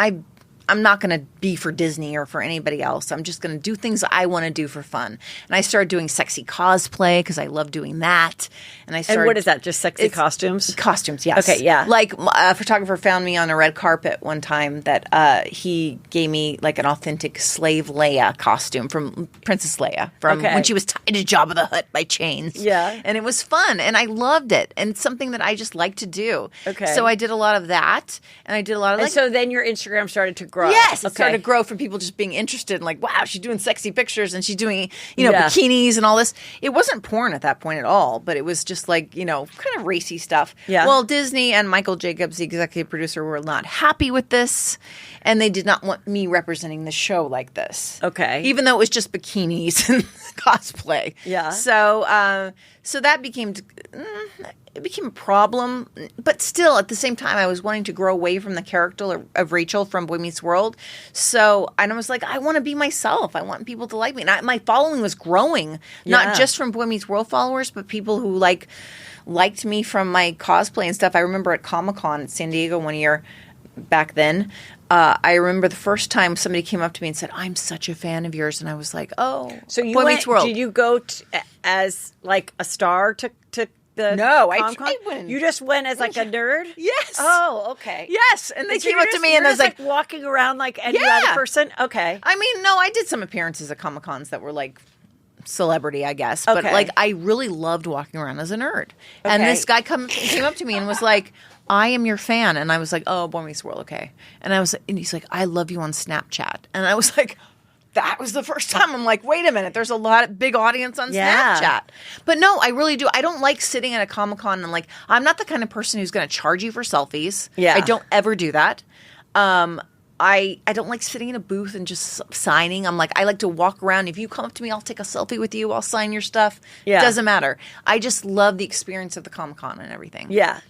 Speaker 3: I'm not going to be for Disney or for anybody else. I'm just going to do things I want to do for fun. And I started doing sexy cosplay because I love doing that. And
Speaker 2: what is that? Just sexy costumes?
Speaker 3: Costumes, yes.
Speaker 2: Okay, yeah.
Speaker 3: Like a photographer found me on a red carpet one time that he gave me like an authentic slave Leia costume from Princess Leia from when she was tied to Jabba the Hutt by chains.
Speaker 2: Yeah.
Speaker 3: And it was fun and I loved it. And it's something that I just like to do.
Speaker 2: Okay.
Speaker 3: So I did a lot of that and I did a lot of
Speaker 2: And
Speaker 3: like
Speaker 2: so then your Instagram started to grow.
Speaker 3: yes, it
Speaker 2: Okay.
Speaker 3: started to grow from people just being interested and like, wow, she's doing sexy pictures and she's doing, you know,
Speaker 2: Yeah.
Speaker 3: bikinis and all this. It wasn't porn at that point at all, but it was just like, you know, kind of racy stuff.
Speaker 2: Yeah.
Speaker 3: Well, Disney and Michael Jacobs, the executive producer, were not happy with this and they did not want me representing the show like this.
Speaker 2: Okay.
Speaker 3: Even though it was just bikinis and cosplay.
Speaker 2: Yeah.
Speaker 3: So that became it became a problem, but still at the same time I was wanting to grow away from the character of Rachel from Boy Meets World. So and I was like, I want to be myself. I want people to like me. And my following was growing,
Speaker 2: Yeah.
Speaker 3: not just from Boy Meets World followers, but people who liked me from my cosplay and stuff. I remember at Comic-Con in San Diego one year back then. I remember the first time somebody came up to me and said, "I'm such a fan of yours," and I was like, "Oh,
Speaker 2: So you
Speaker 3: Boy
Speaker 2: went,
Speaker 3: Meets World."
Speaker 2: did you go as like a star to the
Speaker 3: No, I
Speaker 2: Comic-Con?
Speaker 3: went.
Speaker 2: You just went as like a nerd?
Speaker 3: Yes.
Speaker 2: Oh, okay.
Speaker 3: Yes, and they
Speaker 2: So
Speaker 3: came
Speaker 2: you're
Speaker 3: up to
Speaker 2: just-
Speaker 3: me and
Speaker 2: you're
Speaker 3: I was
Speaker 2: just,
Speaker 3: like,
Speaker 2: walking around like any
Speaker 3: Yeah.
Speaker 2: other person? Okay.
Speaker 3: I mean, no, I did some appearances at Comic-Cons that were like celebrity, I guess. But
Speaker 2: Okay.
Speaker 3: like I really loved walking around as a nerd. And
Speaker 2: Okay.
Speaker 3: this guy came up to me and was like, "I am your fan." And I was like, "Oh, Boy Meets World, okay." And he's like, "I love you on Snapchat." And I was like, that was the first time I'm like, wait a minute, there's a big audience on
Speaker 2: Yeah.
Speaker 3: Snapchat. But no, I really do. I don't like sitting at a Comic-Con and like, I'm not the kind of person who's going to charge you for selfies.
Speaker 2: Yeah.
Speaker 3: I don't ever do that. I don't like sitting in a booth and just signing. I like to walk around. If you come up to me, I'll take a selfie with you. I'll sign your stuff.
Speaker 2: Yeah.
Speaker 3: It doesn't matter. I just love the experience of the Comic-Con and everything.
Speaker 2: Yeah.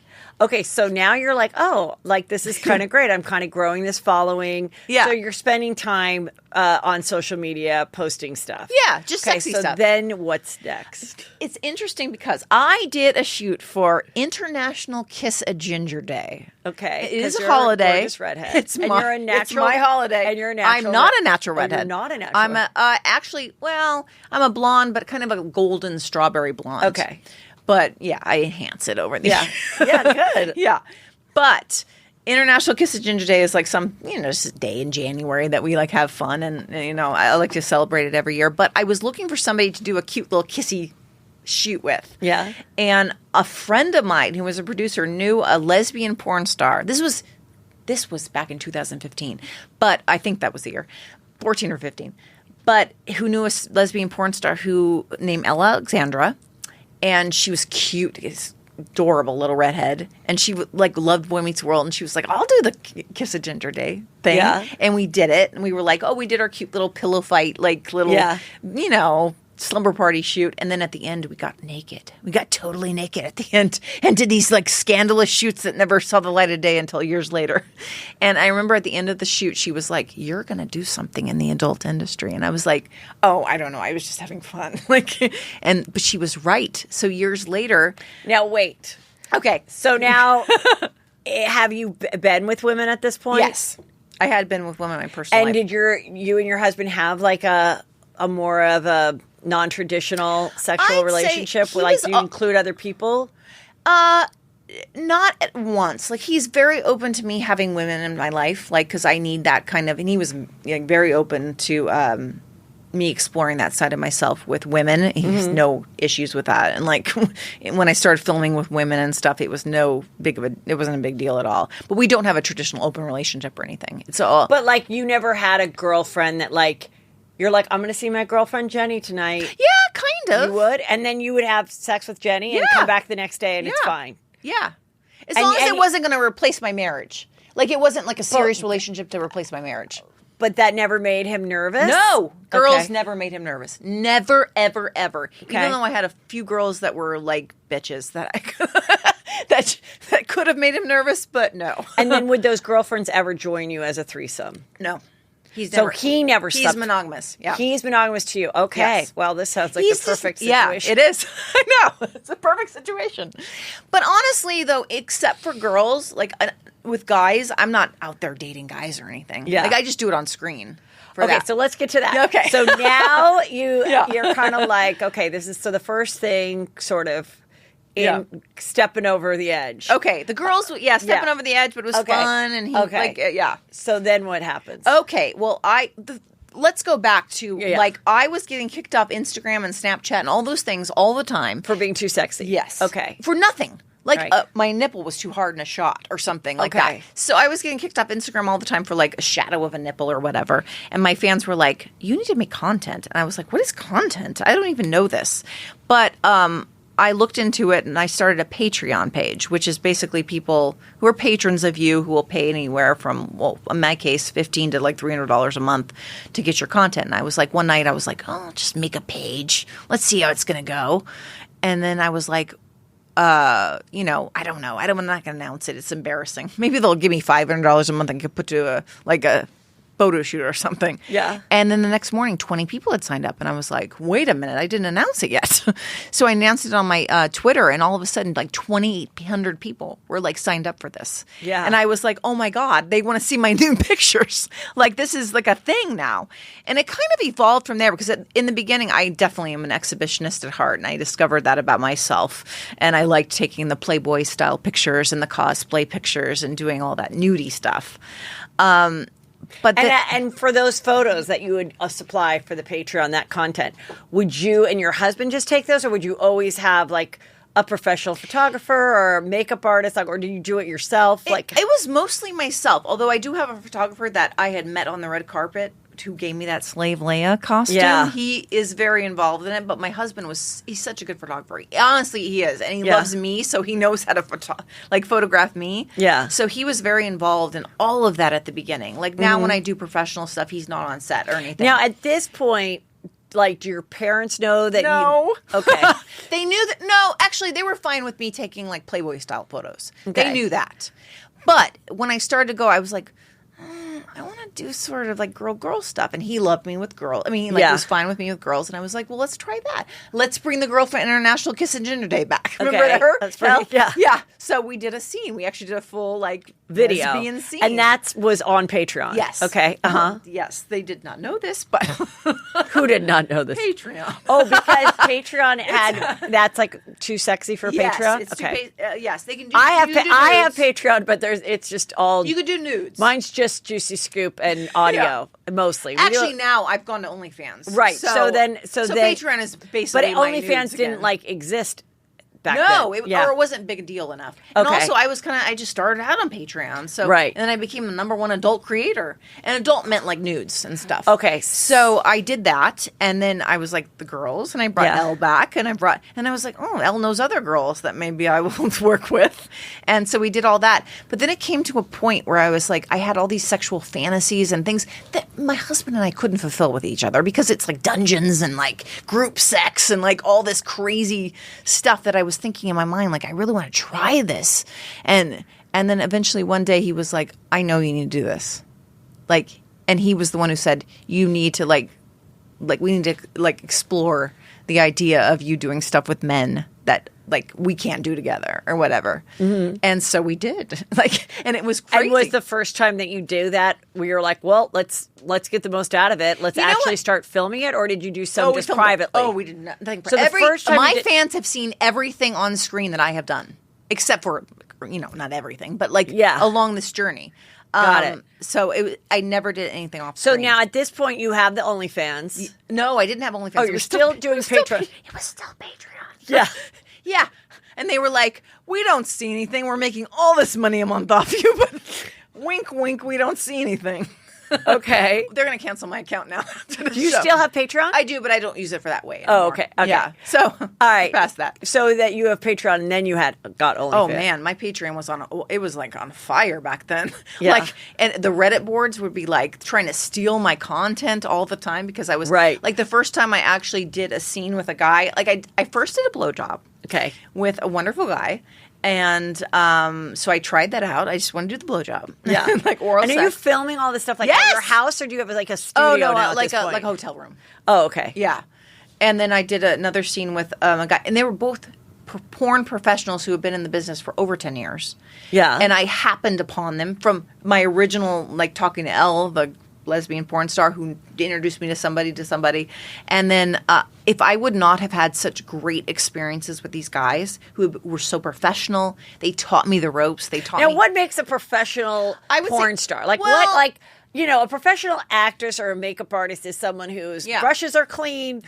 Speaker 2: Okay, so now you're like, oh, like this is kind of great. I'm kind of growing this following.
Speaker 3: Yeah.
Speaker 2: So you're spending time on social media posting stuff.
Speaker 3: Yeah, just
Speaker 2: Okay,
Speaker 3: sexy
Speaker 2: so
Speaker 3: stuff.
Speaker 2: then what's next?
Speaker 3: It's interesting because I did a shoot for International Kiss a Ginger Day.
Speaker 2: Okay.
Speaker 3: It is
Speaker 2: 'cause
Speaker 3: a
Speaker 2: you're
Speaker 3: holiday.
Speaker 2: gorgeous redhead.
Speaker 3: It's
Speaker 2: and
Speaker 3: my,
Speaker 2: you're a natural,
Speaker 3: it's my holiday.
Speaker 2: And you're a natural.
Speaker 3: I'm not a natural
Speaker 2: and
Speaker 3: redhead.
Speaker 2: You're not a natural.
Speaker 3: I'm actually, well, I'm a blonde, but kind of a golden strawberry blonde.
Speaker 2: Okay.
Speaker 3: But yeah, I enhance it over the
Speaker 2: Yeah. Yeah, good.
Speaker 3: Yeah. But International Kiss of Ginger Day is like some, just a day in January that we like have fun. And, I like to celebrate it every year. But I was looking for somebody to do a cute little kissy shoot with.
Speaker 2: Yeah.
Speaker 3: And a friend of mine who was a producer knew a lesbian porn star. This was back in 2015. But I think that was the year. 14 or 15. But who knew a lesbian porn star who named Ella Alexandra. And she was cute. Adorable little redhead, and she loved Boy Meets World, and she was like, I'll do the Kiss of Ginger Day thing.
Speaker 2: Yeah.
Speaker 3: And we did it, and we were like, we did our cute little pillow fight, slumber party shoot. And then at the end, we got naked. We got totally naked at the end and did these like scandalous shoots that never saw the light of day until years later. And I remember at the end of the shoot, she was like, you're going to do something in the adult industry. And I was like, I don't know. I was just having fun. But she was right. So years later.
Speaker 2: Now, wait.
Speaker 3: Okay.
Speaker 2: So now, have you been with women at this point?
Speaker 3: Yes. I had been with women in my personal life.
Speaker 2: And did you and your husband have like a more of a non-traditional sexual relationship? Do you include other people?
Speaker 3: Not at once. Like, he's very open to me having women in my life, like, because I need that kind of, and he was very open to me exploring that side of myself with women. He has no issues with that. And like, when I started filming with women and stuff, it was it wasn't a big deal at all. But we don't have a traditional open relationship or anything.
Speaker 2: But like, you never had a girlfriend that like, you're like, I'm going to see my girlfriend Jenny tonight.
Speaker 3: Yeah, kind of.
Speaker 2: You would? And then you would have sex with Jenny and come back the next day and it's fine.
Speaker 3: Yeah. As long as it wasn't going to replace my marriage. Like, it wasn't like a serious relationship to replace my marriage.
Speaker 2: But that never made him nervous?
Speaker 3: No. Girls never made him nervous. Never, ever, ever.
Speaker 2: Okay.
Speaker 3: Even though I had a few girls that were like bitches that that could have made him nervous, but no.
Speaker 2: And then would those girlfriends ever join you as a threesome?
Speaker 3: No. He never
Speaker 2: He's
Speaker 3: monogamous. Yeah.
Speaker 2: He's monogamous to you. Okay. Yes. Well, this sounds like the perfect situation.
Speaker 3: Yeah, it is. I know. It's a perfect situation. But honestly, though, except for girls, like with guys, I'm not out there dating guys or anything. Yeah. Like, I just do it on screen.
Speaker 2: Okay, so let's get to that.
Speaker 3: Okay.
Speaker 2: So now you're kind of like, okay, this is, so the first thing sort of stepping over the edge.
Speaker 3: Okay, the girls, stepping over the edge, but it was fun, and he,
Speaker 2: So then what happens?
Speaker 3: Okay, well, let's go back to, like, I was getting kicked off Instagram and Snapchat and all those things all the time.
Speaker 2: For being too sexy?
Speaker 3: Yes.
Speaker 2: Okay.
Speaker 3: For nothing. Like, my nipple was too hard in a shot or something like that. So I was getting kicked off Instagram all the time for, like, a shadow of a nipple or whatever. And my fans were like, you need to make content. And I was like, what is content? I don't even know this. But I looked into it and I started a Patreon page, which is basically people who are patrons of you who will pay anywhere from, well, in my case, $15 to like $300 a month to get your content. And I was like, one night I was like, I'll just make a page. Let's see how it's going to go. And then I was like, I don't know. I'm not going to announce it. It's embarrassing. Maybe they'll give me $500 a month and could put to a photo shoot or something.
Speaker 2: Yeah.
Speaker 3: And then the next morning, 20 people had signed up. And I was like, wait a minute, I didn't announce it yet. So I announced it on my Twitter, and all of a sudden, like 2,800 people were like signed up for this.
Speaker 2: Yeah.
Speaker 3: And I was like, oh my God, they want to see my new pictures. Like, this is like a thing now. And it kind of evolved from there, because in the beginning, I definitely am an exhibitionist at heart. And I discovered that about myself. And I liked taking the Playboy style pictures and the cosplay pictures and doing all that nudie stuff. But
Speaker 2: and for those photos that you would supply for the Patreon, that content, would you and your husband just take those, or would you always have like a professional photographer or makeup artist, like, or do you do it yourself?
Speaker 3: It was mostly myself, although I do have a photographer that I had met on the red carpet who gave me that Slave Leia costume. Yeah. He is very involved in it, but my husband he's such a good photographer. Honestly, he is. And he loves me, so he knows how to photograph me. Yeah. So he was very involved in all of that at the beginning. Like, now when I do professional stuff, he's not on set or anything.
Speaker 2: Now, at this point, like, do your parents know that
Speaker 3: No.
Speaker 2: Okay.
Speaker 3: They knew that. No, actually, they were fine with me taking, like, Playboy-style photos. Okay. They knew that. But when I started to go, I was like, I want to do sort of like girl stuff. And he loved me with girl. I mean, he was fine with me with girls. And I was like, well, let's try that. Let's bring the girl from International Kiss and Ginger Day back. Remember her?
Speaker 2: That's pretty,
Speaker 3: Yeah. So we did a scene. We actually did a full like
Speaker 2: video
Speaker 3: lesbian scene.
Speaker 2: And that was on Patreon.
Speaker 3: Yes.
Speaker 2: Okay.
Speaker 3: Yes. They did not know this, but
Speaker 2: who did not know this?
Speaker 3: Patreon.
Speaker 2: Oh, because Patreon that's like too sexy for Patreon.
Speaker 3: It's
Speaker 2: okay.
Speaker 3: Yes, they can do.
Speaker 2: I have Patreon, but it's just all.
Speaker 3: You could do nudes.
Speaker 2: Mine's just Juicy Scoop and audio mostly.
Speaker 3: Actually, now I've gone to OnlyFans.
Speaker 2: Right. So then
Speaker 3: Patreon is basically.
Speaker 2: But OnlyFans didn't like exist back
Speaker 3: then.
Speaker 2: or
Speaker 3: it wasn't big a deal enough. And also, I just started out on Patreon. So
Speaker 2: right.
Speaker 3: And then I became the #1 adult creator. And adult meant like nudes and stuff.
Speaker 2: Okay.
Speaker 3: So I did that, and then I was like the girls, and I brought Elle back, and I was like, oh, Elle knows other girls that maybe I will work with, and so we did all that. But then it came to a point where I was like, I had all these sexual fantasies and things that my husband and I couldn't fulfill with each other because it's like dungeons and like group sex and like all this crazy stuff that I was thinking in my mind, like I really want to try this, and then eventually one day he was like, I know you need to do this, like. And he was the one who said, you need to like we need to like explore the idea of you doing stuff with men that like we can't do together or whatever. Mm-hmm. And so we did. And it was crazy.
Speaker 2: And was the first time that you do that where you're like, well, let's get the most out of it. Let's actually start filming it, or did you do some just privately?
Speaker 3: Oh, we did nothing.
Speaker 2: So the first time
Speaker 3: my fans have seen everything on screen that I have done, except for not everything, but along this journey.
Speaker 2: Got it.
Speaker 3: So I never did anything off
Speaker 2: So
Speaker 3: screen.
Speaker 2: now at this point you have the OnlyFans.
Speaker 3: No, I didn't have OnlyFans.
Speaker 2: Oh, you're still doing Patreon.
Speaker 3: It was still Patreon.
Speaker 2: Yeah.
Speaker 3: Yeah. And they were like, we don't see anything. We're making all this money a month off you, but wink, wink, we don't see anything.
Speaker 2: Okay.
Speaker 3: They're going to cancel my account now.
Speaker 2: Do you still have Patreon?
Speaker 3: I do, but I don't use it for that way anymore.
Speaker 2: Oh, okay.
Speaker 3: Yeah. So,
Speaker 2: all right.
Speaker 3: Past that.
Speaker 2: So that you have Patreon and then you got OnlyFans.
Speaker 3: Oh, man. My Patreon was on fire back then.
Speaker 2: Yeah.
Speaker 3: And the Reddit boards would be like trying to steal my content all the time because I was like the first time I actually did a scene with a guy, like I first did a blowjob.
Speaker 2: Okay.
Speaker 3: With a wonderful guy. And so I tried that out. I just wanted to do the blowjob.
Speaker 2: Yeah.
Speaker 3: Like oral
Speaker 2: sex. And are you filming all this stuff like at your house, or do you have like a studio now
Speaker 3: like
Speaker 2: at this point?
Speaker 3: a hotel room.
Speaker 2: Oh, okay.
Speaker 3: Yeah. And then I did another scene with a guy, and they were both porn professionals who have been in the business for over 10 years.
Speaker 2: Yeah.
Speaker 3: And I happened upon them from my original, like talking to Elle, the lesbian porn star who introduced me to somebody. And then if I would not have had such great experiences with these guys who were so professional, they taught me the ropes. They taught me.
Speaker 2: Now, what makes a professional porn star? Like what? Like, a professional actress or a makeup artist is someone whose brushes are clean.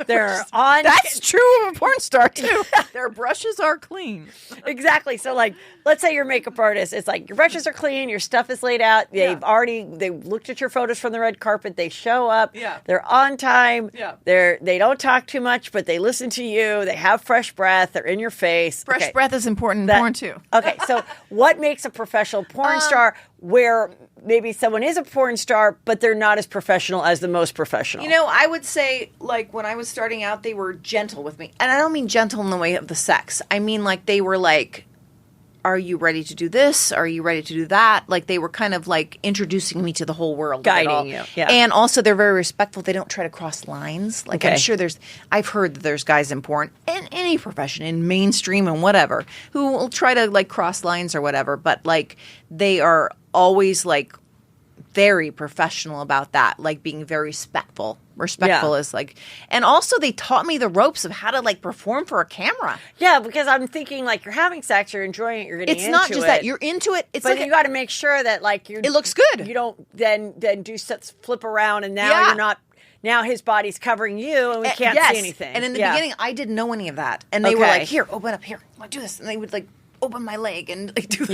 Speaker 2: They're on.
Speaker 3: That's true of a porn star too. Their brushes are clean.
Speaker 2: Exactly. So, like, let's say you're a makeup artist. It's like your brushes are clean. Your stuff is laid out. They've looked at your photos from the red carpet. They show up.
Speaker 3: Yeah.
Speaker 2: They're on time.
Speaker 3: Yeah.
Speaker 2: They don't talk too much, but they listen to you. They have fresh breath. They're in your face.
Speaker 3: Fresh breath is important in porn too.
Speaker 2: Okay. So, what makes a professional porn star where maybe someone is a porn star, but they're not as professional as the most professional?
Speaker 3: I would say, like, when I was starting out, they were gentle with me. And I don't mean gentle in the way of the sex. I mean, like, they were like, are you ready to do this? Are you ready to do that? Like, they were kind of, like, introducing me to the whole world.
Speaker 2: Guiding you. Yeah.
Speaker 3: And also, they're very respectful. They don't try to cross lines. Like,
Speaker 2: okay.
Speaker 3: I'm sure I've heard that there's guys in porn, in any profession, in mainstream and whatever, who will try to, like, cross lines or whatever. But, like, they are always, like, very professional about that, like being very respectful. Respectful is like, and also they taught me the ropes of how to like perform for a camera.
Speaker 2: Yeah, because I'm thinking like you're having sex, you're enjoying it, you're getting into it.
Speaker 3: It's not just that you're into it. It's
Speaker 2: but
Speaker 3: like
Speaker 2: you got to make sure that like
Speaker 3: it looks good.
Speaker 2: You don't then do flip around and now you're not. Now his body's covering you and we can't see anything.
Speaker 3: And in the beginning, I didn't know any of that, and they were like, "Here, open up here. I want to do this," and they would like open my leg and like do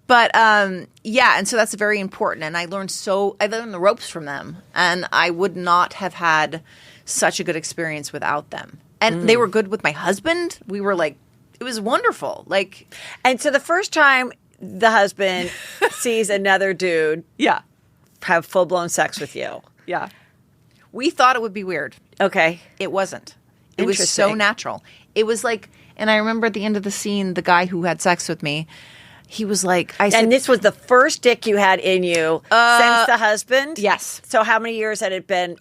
Speaker 3: But and so that's very important. And I learned the ropes from them, and I would not have had such a good experience without them. And they were good with my husband. We were like, it was wonderful. Like,
Speaker 2: and so the first time the husband sees another dude, have full blown sex with you,
Speaker 3: we thought it would be weird.
Speaker 2: Okay,
Speaker 3: it wasn't. It was so natural. It was like, and I remember at the end of the scene, the guy who had sex with me. he was like, I said,
Speaker 2: And this was the first dick you had in you since the husband?
Speaker 3: Yes.
Speaker 2: So how many years had it been?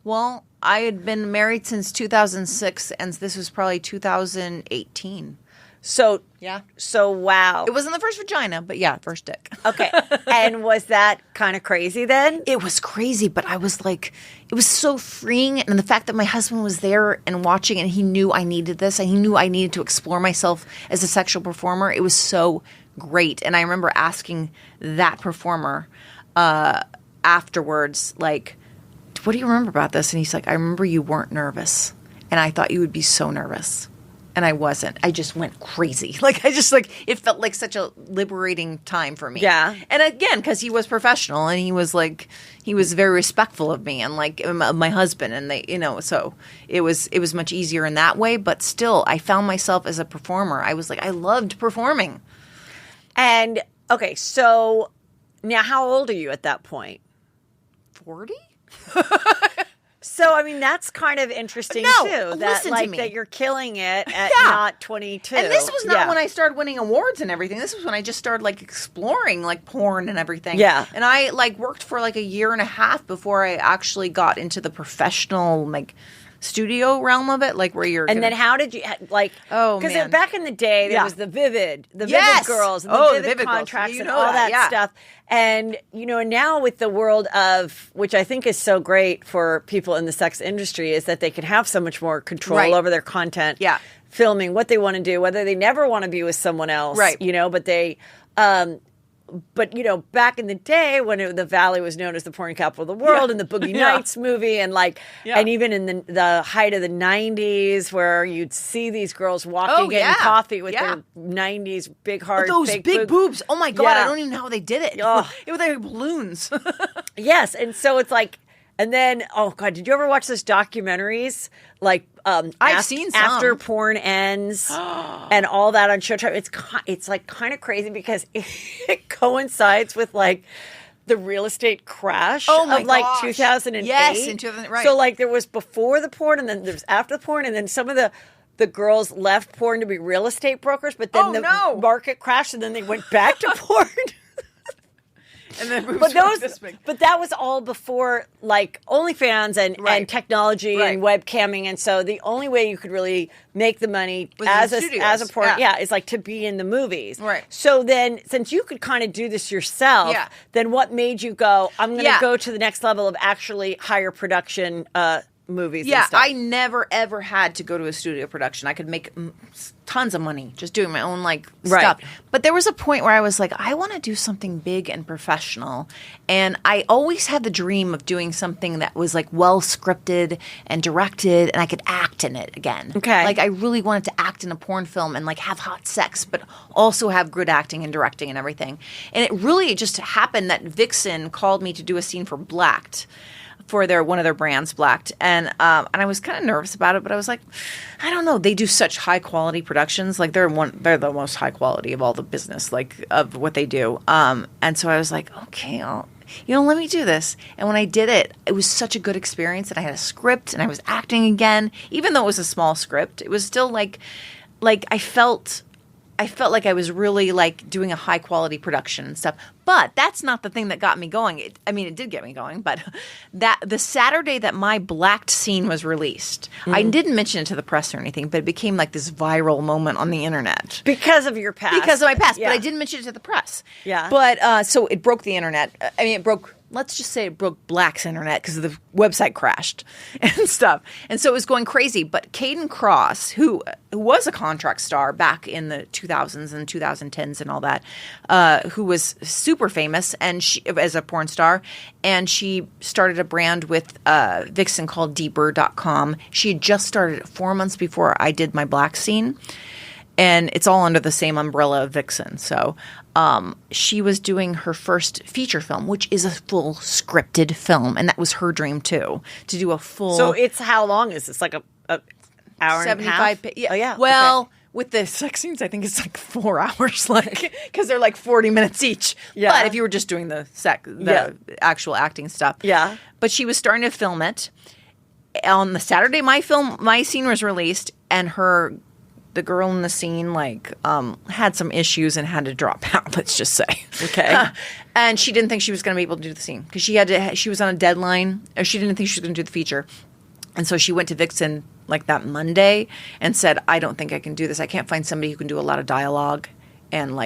Speaker 3: Well, I had been married since 2006, and this was probably 2018.
Speaker 2: So,
Speaker 3: Yeah.
Speaker 2: So, wow.
Speaker 3: It wasn't the first vagina, but yeah, first dick.
Speaker 2: Okay. And was that kind of crazy then?
Speaker 3: It was crazy, but I was like, it was so freeing. And the fact that my husband was there and watching, and he knew I needed this, and he knew I needed to explore myself as a sexual performer, it was so great. And I remember asking that performer afterwards, like, what do you remember about this? And he's like, I remember you weren't nervous. And I thought you would be so nervous. And I wasn't. I just went crazy. It felt like such a liberating time for me.
Speaker 2: Yeah.
Speaker 3: And again, because he was professional and he was very respectful of me and like my husband, and so it was much easier in that way. But still, I found myself as a performer. I was like, I loved performing.
Speaker 2: And, okay, so now how old are you at that point?
Speaker 3: 40?
Speaker 2: So, I mean, that's kind of interesting, too. That,
Speaker 3: listen to me.
Speaker 2: That you're killing it at not 22.
Speaker 3: And this was not when I started winning awards and everything. This was when I just started, like, exploring, like, porn and everything.
Speaker 2: Yeah.
Speaker 3: And I, like, worked for, like, a year and a half before I actually got into the professional, like, studio realm of it, like where you're.
Speaker 2: And then how did you like?
Speaker 3: Oh,
Speaker 2: because
Speaker 3: man.
Speaker 2: Back in the day there was the Vivid
Speaker 3: Yes!
Speaker 2: girls, and
Speaker 3: Oh,
Speaker 2: the
Speaker 3: the
Speaker 2: Vivid
Speaker 3: Vivid girls.
Speaker 2: contracts,
Speaker 3: You
Speaker 2: and
Speaker 3: know
Speaker 2: all
Speaker 3: that, yeah.
Speaker 2: stuff. And now with the world of, which I think is so great for people in the sex industry, is that they can have so much more control over their content.
Speaker 3: Yeah.
Speaker 2: Filming what they want to do, whether they never want to be with someone else.
Speaker 3: Right.
Speaker 2: But they. But, back in the day when the Valley was known as the porn capital of the world, and the Boogie Nights movie, and and even in the height of the 90s where you'd see these girls walking getting coffee with their 90s big hard
Speaker 3: those big boobs. Oh my God,
Speaker 2: Yeah.
Speaker 3: I don't even know how they did it.
Speaker 2: Oh.
Speaker 3: It was like balloons.
Speaker 2: Yes, and so it's like, and then, oh God, did you ever watch those documentaries? Like,
Speaker 3: I've seen some.
Speaker 2: After Porn Ends and all that on Showtime. It's like kind of crazy because it coincides with like the real estate crash of like 2008.
Speaker 3: Yes, in 2000, right.
Speaker 2: So like there was before the porn, and then there was after the porn, and then some of the girls left porn to be real estate brokers, but then market crashed, and then they went back to porn.
Speaker 3: And then
Speaker 2: but that was all before like OnlyFans and technology and webcamming, and so the only way you could really make the money as a porn is like to be in the movies.
Speaker 3: Right.
Speaker 2: So then, since you could kind of do this yourself, then what made you go, I'm going to go to the next level of actually higher production movies?
Speaker 3: Yeah,
Speaker 2: and stuff?
Speaker 3: I never ever had to go to a studio production. I could make tons of money just doing my own stuff. But there was a point where I was like, I want to do something big and professional. And I always had the dream of doing something that was like well scripted and directed, and I could act in it again.
Speaker 2: Okay.
Speaker 3: Like I really wanted to act in a porn film and like have hot sex, but also have good acting and directing and everything. And it really just happened that Vixen called me to do a scene for Blacked. For one of their brands, Blacked, and I was kind of nervous about it, but I was like, I don't know. They do such high quality productions, like they're the most high quality of all the business, like of what they do. And so I was like, okay, let me do this. And when I did it, it was such a good experience, and I had a script, and I was acting again, even though it was a small script. It was still like I felt like I was really like doing a high quality production and stuff. But that's not the thing that got me going. It did get me going, but that the Saturday that my Blacked scene was released, I didn't mention it to the press or anything, but it became like this viral moment on the internet.
Speaker 2: Because of your past.
Speaker 3: Because of my past, but I didn't mention it to the press.
Speaker 2: Yeah.
Speaker 3: But so it broke the internet. Let's just say it broke Black's internet because the website crashed and stuff. And so it was going crazy. But Caden Cross, who was a contract star back in the 2000s and 2010s and all that, who was super famous and as a porn star, and she started a brand with Vixen called Deeper.com. She had just started it 4 months before I did my Black scene. And it's all under the same umbrella of Vixen. So she was doing her first feature film, which is a full scripted film. And that was her dream, too, to do a full...
Speaker 2: So it's how long is this? Like a hour and a half?
Speaker 3: Yeah.
Speaker 2: Oh, yeah.
Speaker 3: Well, okay. With the sex scenes, I think it's like 4 hours, because they're like 40 minutes each. Yeah. But if you were just doing the actual acting stuff.
Speaker 2: Yeah.
Speaker 3: But she was starting to film it. On the Saturday my scene was released, and the girl in the scene had some issues and had to drop out. Let's just say,
Speaker 2: Okay.
Speaker 3: And she didn't think she was going to be able to do the scene because she was on a deadline, or she didn't think she was going to do the feature, and so she went to Vixen that Monday and said, "I don't think I can do this. I can't find somebody who can do a lot of dialogue and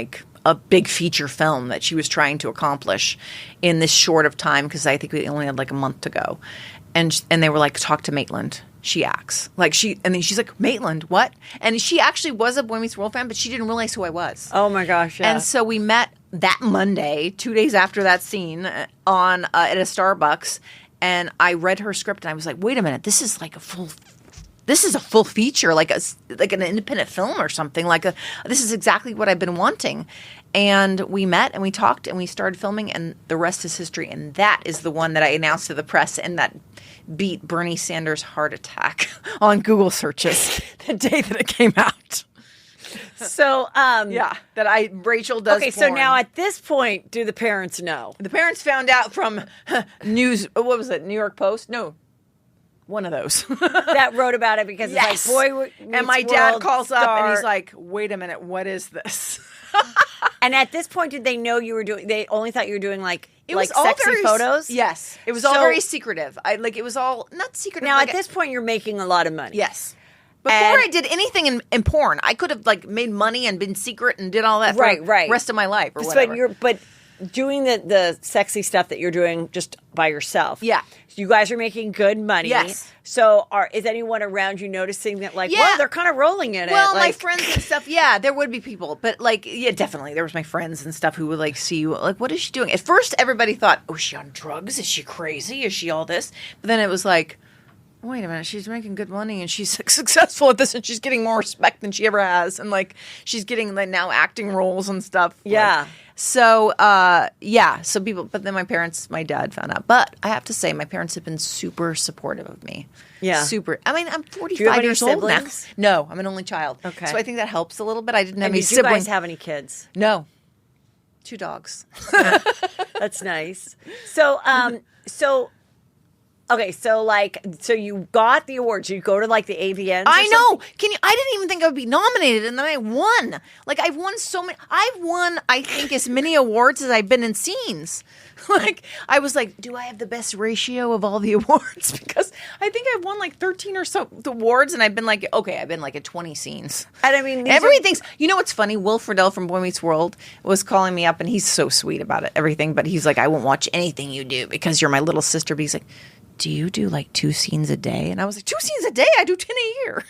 Speaker 3: a big feature film that she was trying to accomplish in this short of time because I think we only had a month to go." And they were like, "Talk to Maitland. She acts." And then she's like, "Maitland, what?" And she actually was a Boy Meets World fan, but she didn't realize who I was.
Speaker 2: Oh my gosh, yeah.
Speaker 3: And so we met that Monday, 2 days after that scene, at a Starbucks, and I read her script and I was like, "Wait a minute, this is a full feature, like an independent film or something. This is exactly what I've been wanting." And we met and we talked and we started filming, and the rest is history. And that is the one that I announced to the press, and that beat Bernie Sanders' heart attack on Google searches the day that it came out.
Speaker 2: So,
Speaker 3: Rachel does.
Speaker 2: Okay, so now at this point, do the parents know?
Speaker 3: The parents found out from news. What was it? New York Post? No. One of those.
Speaker 2: That wrote about it because
Speaker 3: yes.
Speaker 2: It's like, Boy Meets
Speaker 3: and my dad
Speaker 2: World
Speaker 3: calls
Speaker 2: star.
Speaker 3: up and he's like, "Wait a minute, what is this?"
Speaker 2: And at this point, did they know you were doing? They only thought you were doing
Speaker 3: it was
Speaker 2: sexy
Speaker 3: all very,
Speaker 2: photos.
Speaker 3: Yes, it was all very secretive. It was all not secretive.
Speaker 2: Now at this point, you're making a lot of money.
Speaker 3: Yes. Before I did anything in porn, I could have made money and been secret and did all that for the rest of my life or whatever.
Speaker 2: But doing the sexy stuff that you're doing just by yourself.
Speaker 3: Yeah.
Speaker 2: You guys are making good money.
Speaker 3: Yes.
Speaker 2: So is anyone around you noticing that well, they're kind of rolling in it?
Speaker 3: Well, my friends and stuff, yeah, there would be people. But definitely. There was my friends and stuff who would see you, what is she doing? At first, everybody thought, oh, is she on drugs? Is she crazy? Is she all this? But then it was like, wait a minute, she's making good money and she's successful at this and she's getting more respect than she ever has. And she's getting now acting roles and stuff.
Speaker 2: Yeah.
Speaker 3: So people, but then my dad found out. But I have to say, my parents have been super supportive of me.
Speaker 2: Yeah.
Speaker 3: Super. I mean, I'm 45
Speaker 2: Do you have any
Speaker 3: years old now.
Speaker 2: siblings?
Speaker 3: No, I'm an only child.
Speaker 2: Okay.
Speaker 3: So I think that helps a little bit. I didn't have
Speaker 2: And
Speaker 3: any
Speaker 2: did you
Speaker 3: siblings.
Speaker 2: guys have any kids?
Speaker 3: No. 2 dogs.
Speaker 2: That's nice. Okay, so you got the awards. You go to the AVNs.
Speaker 3: I know. I didn't even think I would be nominated, and then I won. I've won so many. I've won, I think, as many awards as I've been in scenes. I was like, do I have the best ratio of all the awards? Because I think I've won 13 or so awards, and I've been I've been at 20 scenes.
Speaker 2: And I mean,
Speaker 3: everything's. You know what's funny? Will Friedle from Boy Meets World was calling me up, and he's so sweet about it, everything. But he's like, I won't watch anything you do because you're my little sister. But he's like, do you do 2 scenes a day? And I was like, 2 scenes a day? I do 10 a year.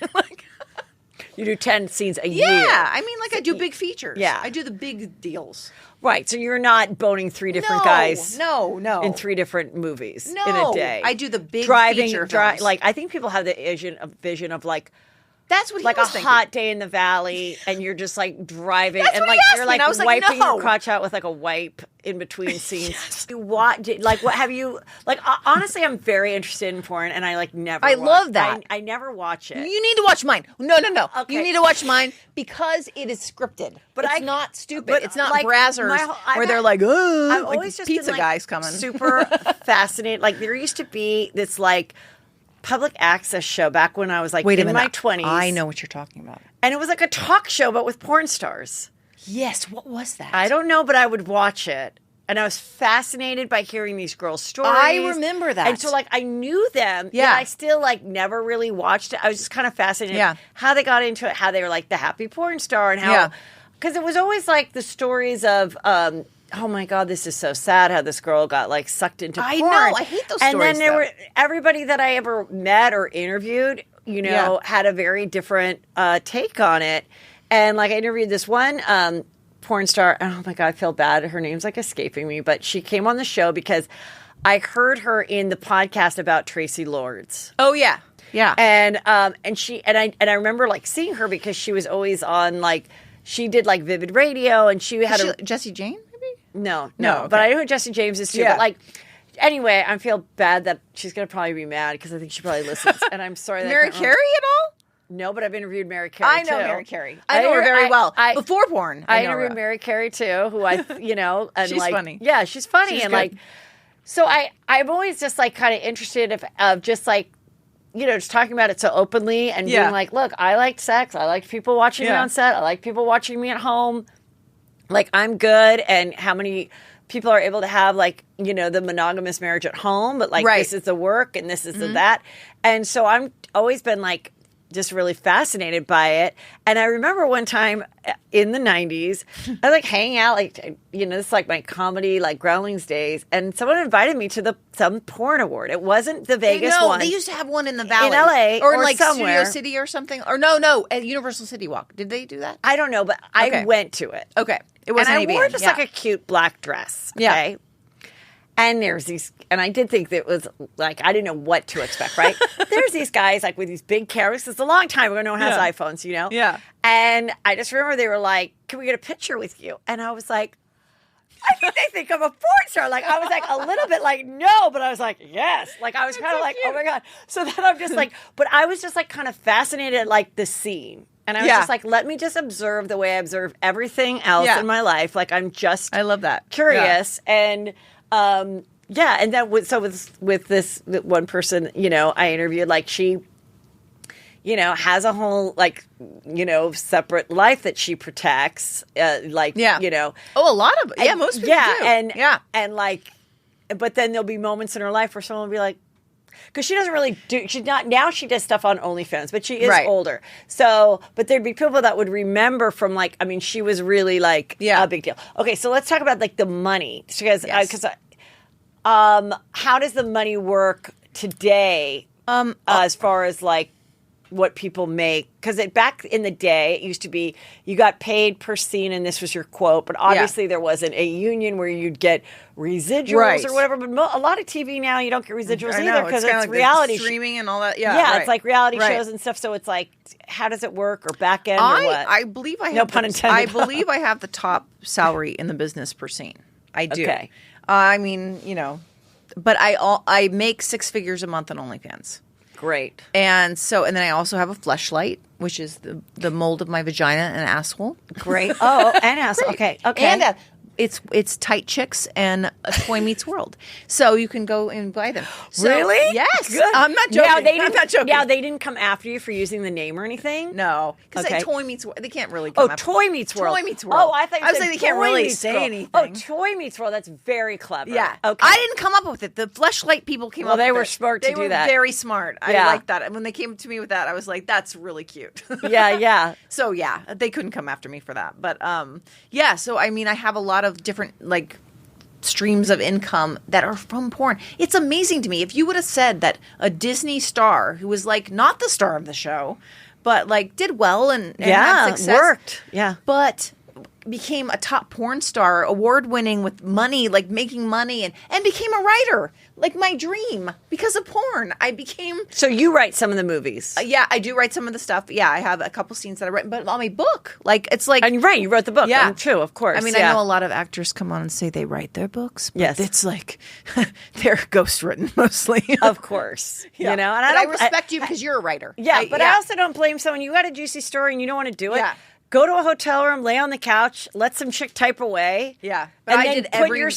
Speaker 2: You do 10 scenes a year.
Speaker 3: Yeah. I mean, I do big features.
Speaker 2: Yeah.
Speaker 3: I do the big deals.
Speaker 2: Right. So you're not boning 3 different guys.
Speaker 3: No.
Speaker 2: In 3 different movies in a
Speaker 3: No.
Speaker 2: day.
Speaker 3: I do the big feature films.
Speaker 2: I think people have the vision of
Speaker 3: that's what he was thinking.
Speaker 2: hot day in the valley, and you're just driving,
Speaker 3: That's
Speaker 2: and
Speaker 3: what he asked
Speaker 2: you're
Speaker 3: me, and I was
Speaker 2: wiping
Speaker 3: no.
Speaker 2: your crotch out with a wipe in between scenes.
Speaker 3: Yes.
Speaker 2: What have you honestly, I'm very interested in porn, and I never.
Speaker 3: I love that.
Speaker 2: I never watch it.
Speaker 3: You need to watch mine. No.
Speaker 2: Okay.
Speaker 3: You need to watch mine because it is scripted. But it's not stupid.
Speaker 2: but
Speaker 3: it's not
Speaker 2: like,
Speaker 3: brazzers where they're oh,
Speaker 2: I've always just
Speaker 3: pizza
Speaker 2: been,
Speaker 3: guy's coming.
Speaker 2: Super fascinated. There used to be this public access show back when I was
Speaker 3: Wait a
Speaker 2: in
Speaker 3: minute.
Speaker 2: my 20s.
Speaker 3: I know what you're talking about.
Speaker 2: And it was a talk show, but with porn stars.
Speaker 3: Yes. What was that?
Speaker 2: I don't know, but I would watch it. And I was fascinated by hearing these girls' stories.
Speaker 3: I remember that.
Speaker 2: And so, I knew them.
Speaker 3: Yeah.
Speaker 2: Yet I still, never really watched it. I was just kind of fascinated.
Speaker 3: Yeah.
Speaker 2: How they got into it, how they were, the happy porn star, and how.
Speaker 3: Yeah.
Speaker 2: Because it was always, the stories of, oh my God, this is so sad how this girl got sucked into porn.
Speaker 3: I know. I hate those stories.
Speaker 2: And then there were everybody that I ever met or interviewed, had a very different take on it. And I interviewed this one porn star. Oh my God, I feel bad. Her name's escaping me, but she came on the show because I heard her in the podcast about Tracy Lords.
Speaker 3: Oh yeah. Yeah.
Speaker 2: And I remember seeing her because she was always on she did Vivid Radio, and she had
Speaker 3: Jessie Jane.
Speaker 2: No.
Speaker 3: Okay.
Speaker 2: But I know who Jessie James is too.
Speaker 3: Yeah.
Speaker 2: But anyway, I feel bad that she's gonna probably be mad because I think she probably listens. And I'm sorry that
Speaker 3: Mary Carey at all?
Speaker 2: No, but I've interviewed Mary Carey.
Speaker 3: I know
Speaker 2: too.
Speaker 3: Mary Carey. I know her very well. Before porn,
Speaker 2: I interviewed Mary Carey too, who I and
Speaker 3: she's funny.
Speaker 2: Yeah, she's funny,
Speaker 3: She's
Speaker 2: and
Speaker 3: good.
Speaker 2: so I'm always just kind of interested of just just talking about it so openly and being like, look, I liked sex. I liked people watching me on set. I like people watching me at home. Like, I'm good. And how many people are able to have, like, the monogamous marriage at home, but like this is the work and this is the that. And so I'm always been like just really fascinated by it. And I remember one time in the 90s, I was like hanging out, like, this is like my comedy, like Groundlings days. And someone invited me to some porn award. It wasn't the Vegas one.
Speaker 3: They used to have one in the Valley.
Speaker 2: In LA
Speaker 3: or in like
Speaker 2: somewhere.
Speaker 3: Studio City or something. Or no, at Universal City Walk. Did they do that?
Speaker 2: I don't know, but I went to it.
Speaker 3: Okay. It wasn't
Speaker 2: and I wore just like a cute black dress. Okay. And there's these, and I did think that it was like, I didn't know what to expect, right? There's these guys like with these big cameras. It's a long time ago. No one has iPhones,
Speaker 3: Yeah.
Speaker 2: And I just remember they were like, can we get a picture with you? And I was like, I think they think I'm a porn star. Like, I was like a little bit like, no, but I was like, yes. Like, I was kind of like, oh my God. So then I'm just like, but I was just like kind of fascinated at like the scene. And I was just like, let me just observe the way I observe everything else in my life. Like, I'm just
Speaker 3: I love that.
Speaker 2: Curious. And and then with this one person, I interviewed, like, she, has a whole, like, separate life that she protects, Oh,
Speaker 3: a lot of most people do.
Speaker 2: And like, but then there'll be moments in her life where someone will be like, because she doesn't really she's not, now she does stuff on OnlyFans, but she is older. So, but there'd be people that would remember from, like, I mean, she was really like a big deal. Okay, so let's talk about like the money. Because how does the money work today as far as like what people make? Because back in the day, it used to be you got paid per scene and this was your quote, but obviously there wasn't a union where you'd get residuals or whatever. But a lot of TV now, you don't get residuals either because it's
Speaker 3: like
Speaker 2: reality
Speaker 3: streaming and all that.
Speaker 2: It's like reality shows and stuff. So it's like, how does it work, or back end, or what?
Speaker 3: I believe I have
Speaker 2: no pun intended.
Speaker 3: I believe I have the top salary in the business per scene. I do.
Speaker 2: Okay.
Speaker 3: I mean, but I make 6 figures a month on OnlyFans.
Speaker 2: Great.
Speaker 3: And then I also have a fleshlight, which is the mold of my vagina and asshole.
Speaker 2: Great. Oh, and asshole. Okay.
Speaker 3: And it's Tight Chicks and a Toy Meets World. So you can go and buy them. So,
Speaker 2: really?
Speaker 3: Yes.
Speaker 2: Good.
Speaker 3: I'm not joking. I'm not joking.
Speaker 2: Now, they didn't come after you for using the name or anything?
Speaker 3: No. Because Toy Meets World, they can't really come after.
Speaker 2: Toy Meets World.
Speaker 3: Toy Meets World.
Speaker 2: Oh, I thought you
Speaker 3: I was
Speaker 2: said
Speaker 3: like, they can't really say anything.
Speaker 2: Oh, Toy Meets World. That's very clever.
Speaker 3: Yeah.
Speaker 2: Okay.
Speaker 3: I didn't come up with it. The fleshlight people came up with it.
Speaker 2: Well, they were smart to do that.
Speaker 3: They were very smart. I like that. And when they came to me with that, I was like, that's really cute.
Speaker 2: Yeah.
Speaker 3: So, they couldn't come after me for that. But, so, I mean, I have a lot of different, like, streams of income that are from porn. It's amazing to me. If you would have said that a Disney star who was, like, not the star of the show, but, like, did well and had success.
Speaker 2: Worked. Yeah.
Speaker 3: But became a top porn star, award-winning with money, like making money, and became a writer. Like my dream. Because of porn. I became...
Speaker 2: So you write some of the movies.
Speaker 3: I do write some of the stuff. Yeah, I have a couple scenes that I write, but on my book. Like, it's like...
Speaker 2: And you wrote the book.
Speaker 3: Yeah.
Speaker 2: True, of course.
Speaker 3: I mean, I know a lot of actors come on and say they write their books, but
Speaker 2: yes.
Speaker 3: It's like, they're ghostwritten mostly.
Speaker 2: Of course.
Speaker 3: Yeah.
Speaker 2: And
Speaker 3: I respect you because you're a writer.
Speaker 2: Yeah, I also don't blame someone. You got a juicy story and you don't want to do it.
Speaker 3: Yeah.
Speaker 2: Go to a hotel room, lay on the couch, let some chick type away.
Speaker 3: Yeah,
Speaker 2: but I did every word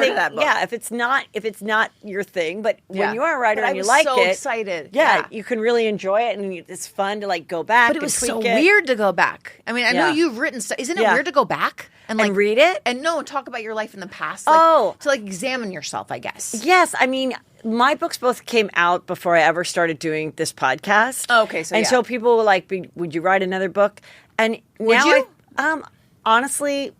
Speaker 2: of that book. Yeah, if it's not your thing, but when you are a writer and you like it,
Speaker 3: I was so excited.
Speaker 2: Yeah, you can really enjoy it, and it's fun to like go back.
Speaker 3: But it was so weird to go back. I mean, I know you've written stuff. Isn't it weird to go back
Speaker 2: and read it
Speaker 3: and talk about your life in the past? To like examine yourself, I guess.
Speaker 2: Yes, I mean. My books both came out before I ever started doing this podcast.
Speaker 3: Oh, okay,
Speaker 2: so people were like, "Would you write another book?" And
Speaker 3: would you?
Speaker 2: Honestly,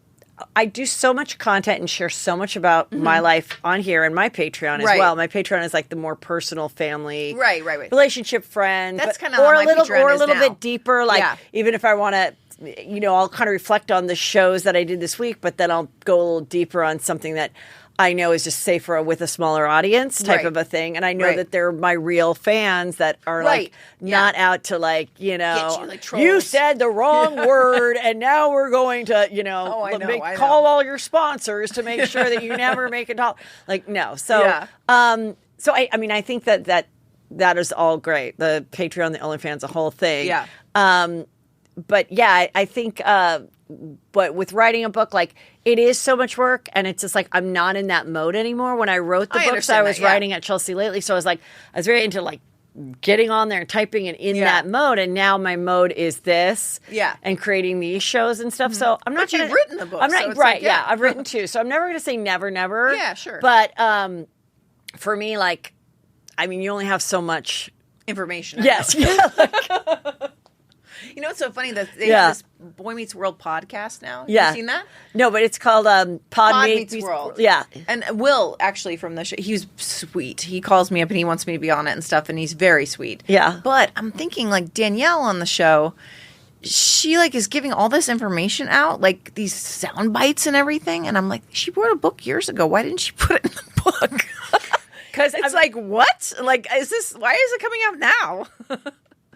Speaker 2: I do so much content and share so much about my life on here and my Patreon as well. My Patreon is like the more personal family,
Speaker 3: right,
Speaker 2: relationship friends.
Speaker 3: That's kind of how my Patreon
Speaker 2: or a
Speaker 3: is
Speaker 2: little
Speaker 3: now.
Speaker 2: Bit deeper. Like even if I want to, I'll kind of reflect on the shows that I did this week, but then I'll go a little deeper on something that I know is just safer with a smaller audience type of a thing. And I know that they're my real fans that are like not out to like, you said the wrong word and now we're going to, call all your sponsors to make sure that you never make a dollar. Like, no. So, I mean, I think that is all great. The Patreon, the OnlyFans, the whole thing.
Speaker 3: Yeah.
Speaker 2: But I think, but with writing a book, like it is so much work and it's just like, I'm not in that mode anymore. When I wrote the books, I was writing at Chelsea Lately. So I was very into like getting on there and typing it in that mode, and now my mode is this, and creating these shows and stuff. So I'm not.
Speaker 3: But you've written the book.
Speaker 2: I'm not
Speaker 3: so it's
Speaker 2: right.
Speaker 3: Like,
Speaker 2: yeah, I've written 2, so I'm never going to say never, never.
Speaker 3: Yeah, sure.
Speaker 2: But for me, like, I mean, you only have so much
Speaker 3: information.
Speaker 2: Yes.
Speaker 3: You know what's so funny? That they have this Boy Meets World podcast now.
Speaker 2: Yeah.
Speaker 3: Have you seen that?
Speaker 2: No, but it's called Pod
Speaker 3: Meets World.
Speaker 2: Yeah.
Speaker 3: And Will, actually, from the show, he's sweet. He calls me up and he wants me to be on it and stuff, and he's very sweet.
Speaker 2: Yeah.
Speaker 3: But I'm thinking, like, Danielle on the show, she, like, is giving all this information out, like, these sound bites and everything, and I'm like, she wrote a book years ago. Why didn't she put it in the book? Because it's like, what? Like, why is it coming out now?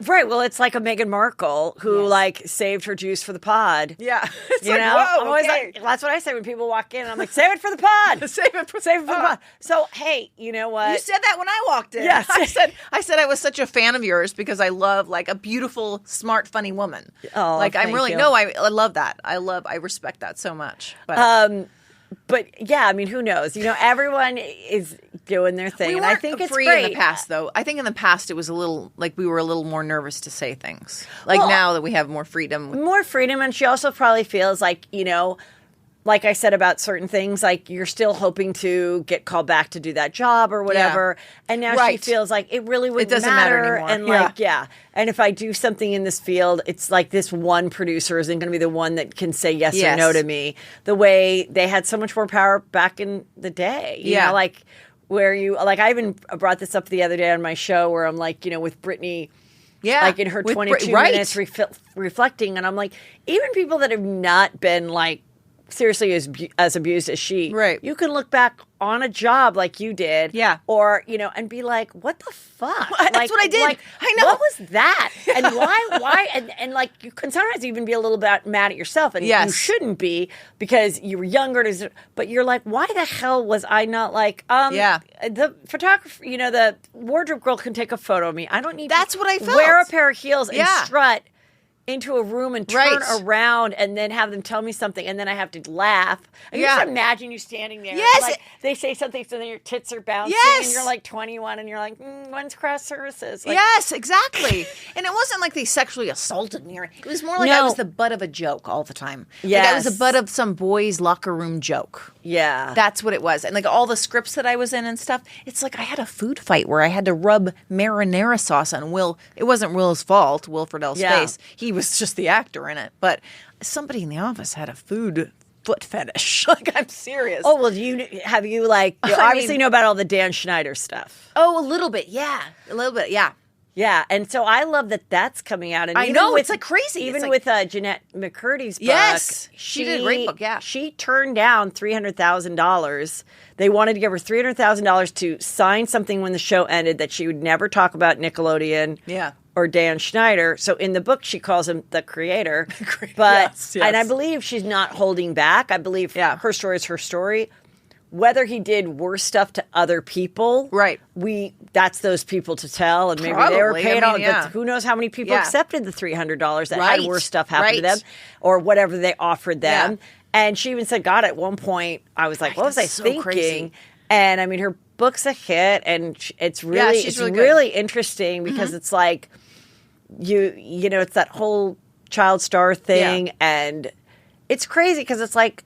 Speaker 2: Right. Well, it's like a Meghan Markle who like saved her juice for the pod.
Speaker 3: Yeah.
Speaker 2: It's you know, whoa, I'm always like, that's what I say when people walk in. I'm like, save it for the pod.
Speaker 3: Save it for the pod.
Speaker 2: So, hey, you know what?
Speaker 3: You said that when I walked in.
Speaker 2: Yes.
Speaker 3: I said I was such a fan of yours because I love like a beautiful, smart, funny woman.
Speaker 2: Oh,
Speaker 3: like I'm really
Speaker 2: you.
Speaker 3: no, I love that. I respect that so much.
Speaker 2: But yeah, I mean, who knows? You know, everyone is doing their thing, and I think it's
Speaker 3: free
Speaker 2: great.
Speaker 3: in the past, though. I think in the past it was a little like we were a little more nervous to say things. Like now that we have more freedom, and
Speaker 2: she also probably feels like, you know, like I said about certain things, like you're still hoping to get called back to do that job or whatever, and now she feels like it really wouldn't
Speaker 3: doesn't matter anymore.
Speaker 2: And like, and if I do something in this field, it's like this one producer isn't going to be the one that can say yes or no to me. The way they had so much more power back in the day, you know, like where you like I even brought this up the other day on my show where I'm like, you know, with Brittany. Yeah, like in her 22 minutes reflecting, and I'm like, even people that have not been like seriously as abused as she, you can look back on a job like you did, or you know, and be like, what the fuck?
Speaker 3: That's what I did.
Speaker 2: Like,
Speaker 3: I know.
Speaker 2: What was that? And why? And like, you can sometimes even be a little bit mad at yourself, and you shouldn't be because you were younger. But you're like, why the hell was I not like? The photographer, you know, the wardrobe girl can take a photo of me. I don't need.
Speaker 3: That's what I felt.
Speaker 2: Wear a pair of heels and strut into a room and turn around and then have them tell me something and then I have to laugh. And you just imagine you standing there.
Speaker 3: Yes.
Speaker 2: Like they say something so then your tits are bouncing and you're like 21 and you're like, when's craft services? Like,
Speaker 3: yes, exactly. And it wasn't like they sexually assaulted me. It was more like I was the butt of a joke all the time. Like I was the butt of some boy's locker room joke.
Speaker 2: Yeah.
Speaker 3: That's what it was. And like all the scripts that I was in and stuff, it's like I had a food fight where I had to rub marinara sauce on Will. It wasn't Will's fault, Will Friedle's face. He was just the actor in it. But somebody in the office had a foot fetish. Like, I'm serious.
Speaker 2: Oh, well, you obviously know about all the Dan Schneider stuff.
Speaker 3: Oh, a little bit, yeah.
Speaker 2: Yeah, and so I love that that's coming out. And
Speaker 3: I know, it's like crazy.
Speaker 2: Even
Speaker 3: with
Speaker 2: Jeanette McCurdy's book.
Speaker 3: Yes, she did a great book, yeah.
Speaker 2: She turned down $300,000. They wanted to give her $300,000 to sign something when the show ended that she would never talk about Nickelodeon or Dan Schneider. So in the book, she calls him the creator. But and I believe she's not holding back. I believe her story is her story. Whether he did worse stuff to other people, that's those people to tell, and maybe they were paid who knows how many people accepted the $300 that had worse stuff happen to them, or whatever they offered them. And she even said, God, at one point, I was like, what was I thinking? Crazy. And I mean, her book's a hit, and it's really interesting because it's like you know, it's that whole child star thing, and it's crazy because it's like.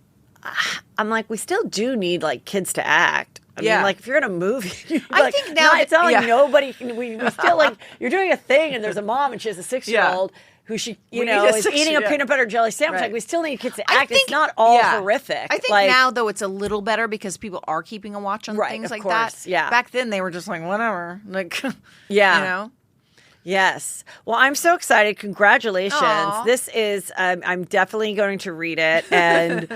Speaker 2: I'm like, we still do need like kids to act. I mean, like if you're in a movie, I think now it's not like nobody. We still like you're doing a thing, and there's a mom, and she has a 6-year-old who is eating a peanut butter jelly sandwich. Like we still need kids to act. It's not all horrific.
Speaker 3: I think now though it's a little better because people are keeping a watch on things like that.
Speaker 2: Yeah.
Speaker 3: Back then they were just like whatever. Like you know.
Speaker 2: Yes. Well, I'm so excited. Congratulations. Aww. This is, I'm definitely going to read it. And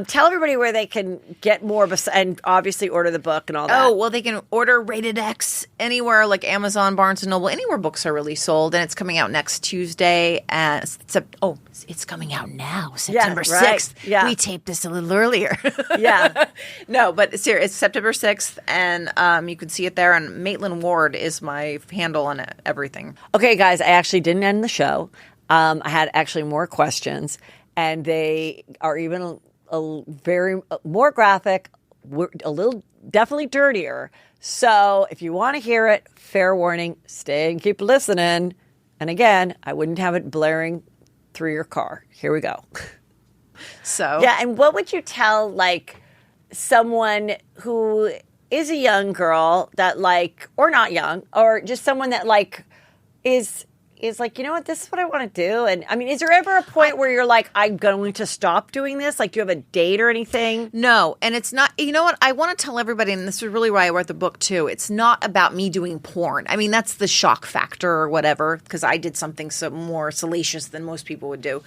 Speaker 2: tell everybody where they can get more and obviously order the book and all that.
Speaker 3: Oh, well, they can order Rated X anywhere like Amazon, Barnes & Noble, anywhere books are really sold. And it's coming out next Tuesday. It's coming out now, September 6th. Yeah. We taped this a little earlier. No, but it's September 6th. And you can see it there. And Maitland Ward is my handle on everything.
Speaker 2: Okay, guys, I actually didn't end the show. I had actually more questions, and they are even very more graphic, a little definitely dirtier. So if you want to hear it, fair warning, stay and keep listening. And again, I wouldn't have it blaring through your car. Here we go.
Speaker 3: So
Speaker 2: yeah, and what would you tell like someone who is a young girl that like, or not young, or just someone that like is like, you know what, this is what I want to do? And I mean, is there ever a point where you're like, I'm going to stop doing this? Like, do you have a date or anything?
Speaker 3: No, and it's not, you know what, I want to tell everybody, and this is really why I wrote the book too, it's not about me doing porn. I mean, that's the shock factor or whatever, because I did something so more salacious than most people would do.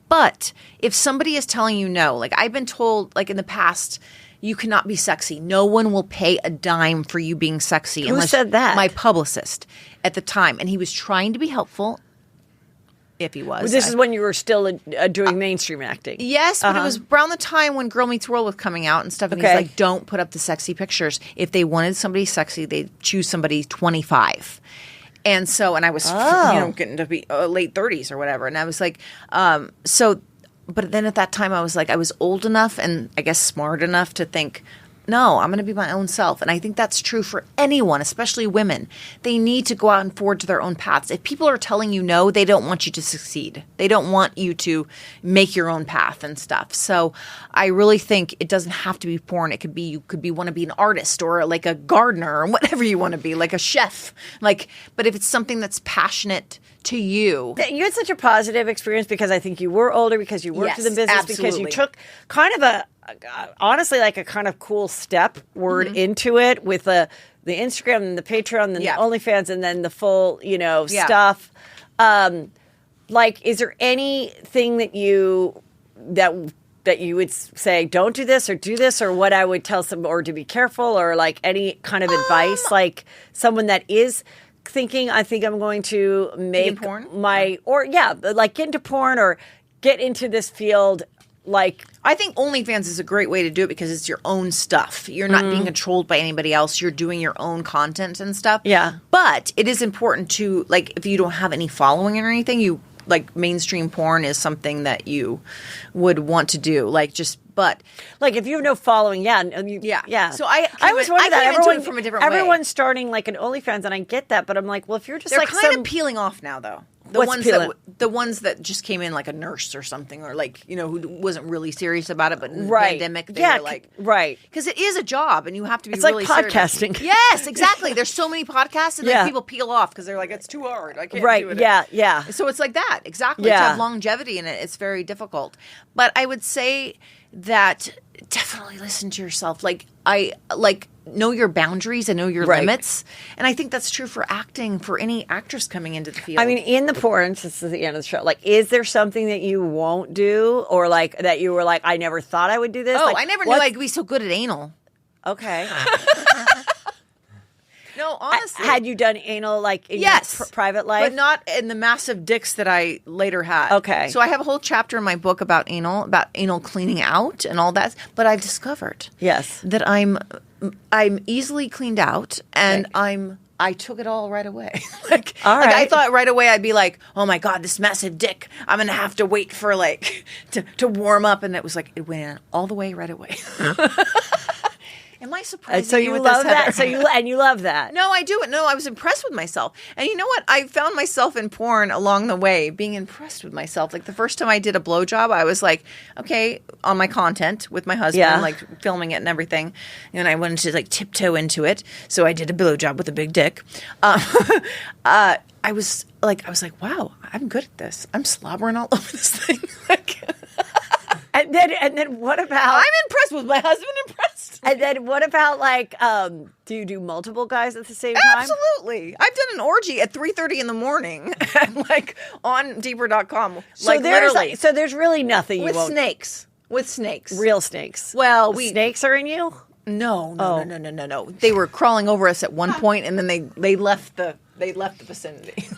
Speaker 3: But if somebody is telling you no, like I've been told, like in the past, you cannot be sexy. No one will pay a dime for you being sexy.
Speaker 2: Who said that?
Speaker 3: My publicist at the time. And he was trying to be helpful, if he was.
Speaker 2: This is when you were still doing mainstream acting.
Speaker 3: Yes, but it was around the time when Girl Meets World was coming out and stuff. And he's like, don't put up the sexy pictures. If they wanted somebody sexy, they'd choose somebody 25. And so, and I was, getting to be late 30s or whatever. And I was like, but then at that time I was like, I was old enough and I guess smart enough to think, no, I'm going to be my own self. And I think that's true for anyone, especially women. They need to go out and forge their own paths. If people are telling you no, they don't want you to succeed. They don't want you to make your own path and stuff. So I really think it doesn't have to be porn. It could be, you could be, want to be an artist or like a gardener or whatever you want to be, like a chef. Like, but if it's something that's passionate to you.
Speaker 2: You had such a positive experience because I think you were older, because you worked in the business, because you took kind of honestly, like a kind of cool step into it with the Instagram and the Patreon and the OnlyFans and then the full, stuff. Like, is there anything that you would say, don't do this or do this, or what I would tell some, or to be careful, or like any kind of advice, like someone that is thinking, I think I'm going to make
Speaker 3: porn?
Speaker 2: Like get into porn or get into this field. Like,
Speaker 3: I think OnlyFans is a great way to do it because it's your own stuff. You're not being controlled by anybody else. You're doing your own content and stuff.
Speaker 2: Yeah.
Speaker 3: But it is important to, like, if you don't have any following or anything, like mainstream porn is something that you would want to do. Like, but
Speaker 2: like if you have no following, yeah.
Speaker 3: So I
Speaker 2: always wonder that
Speaker 3: everyone from a different way.
Speaker 2: Everyone's starting like an OnlyFans, and I get that, but I'm like, well, if you're just
Speaker 3: they're
Speaker 2: like
Speaker 3: kind of peeling off now, though. The ones that just came in like a nurse or something, or like, who wasn't really serious about it, but in the pandemic they were like, because it is a job and you have to be.
Speaker 2: It's
Speaker 3: really
Speaker 2: like podcasting.
Speaker 3: Serious. Yes, exactly. There's so many podcasts and then people peel off because they're like, it's too hard. I can't do it.
Speaker 2: Yeah.
Speaker 3: So it's like that exactly. To have longevity in it, it's very difficult. But I would say that definitely listen to yourself. Know your boundaries and know your limits. And I think that's true for acting, for any actress coming into the field.
Speaker 2: I mean, in the porn, since this is the end of the show, like, is there something that you won't do, or like that you were like, I never thought I would do this?
Speaker 3: Oh,
Speaker 2: like,
Speaker 3: I never knew I'd be so good at anal.
Speaker 2: Okay.
Speaker 3: No, honestly.
Speaker 2: Had you done anal like in your private life?
Speaker 3: But not in the massive dicks that I later had.
Speaker 2: Okay.
Speaker 3: So I have a whole chapter in my book about anal cleaning out and all that. But I've discovered that I'm easily cleaned out, and I took it all right away. I thought right away I'd be like, oh my God, this massive dick. I'm going to have to wait for to warm up. And it was like, it went in all the way right away. Am I surprised?
Speaker 2: So you love that? So you love that?
Speaker 3: No, I do it. No, I was impressed with myself. And you know what? I found myself in porn along the way being impressed with myself. Like the first time I did a blowjob, I was like, okay, on my content with my husband, like filming it and everything. And I wanted to like tiptoe into it. So I did a blowjob with a big dick. I was like, wow, I'm good at this. I'm slobbering all over this thing.
Speaker 2: And then what about?
Speaker 3: I'm impressed with my husband. Impressed.
Speaker 2: And then what about do you do multiple guys at the same time?
Speaker 3: Absolutely. I've done an orgy at 3:30 in the morning, on deeper.com.
Speaker 2: So there's really nothing
Speaker 3: with snakes. With snakes,
Speaker 2: real snakes.
Speaker 3: Well,
Speaker 2: snakes are in you.
Speaker 3: No. They were crawling over us at one point, and then they left the vicinity.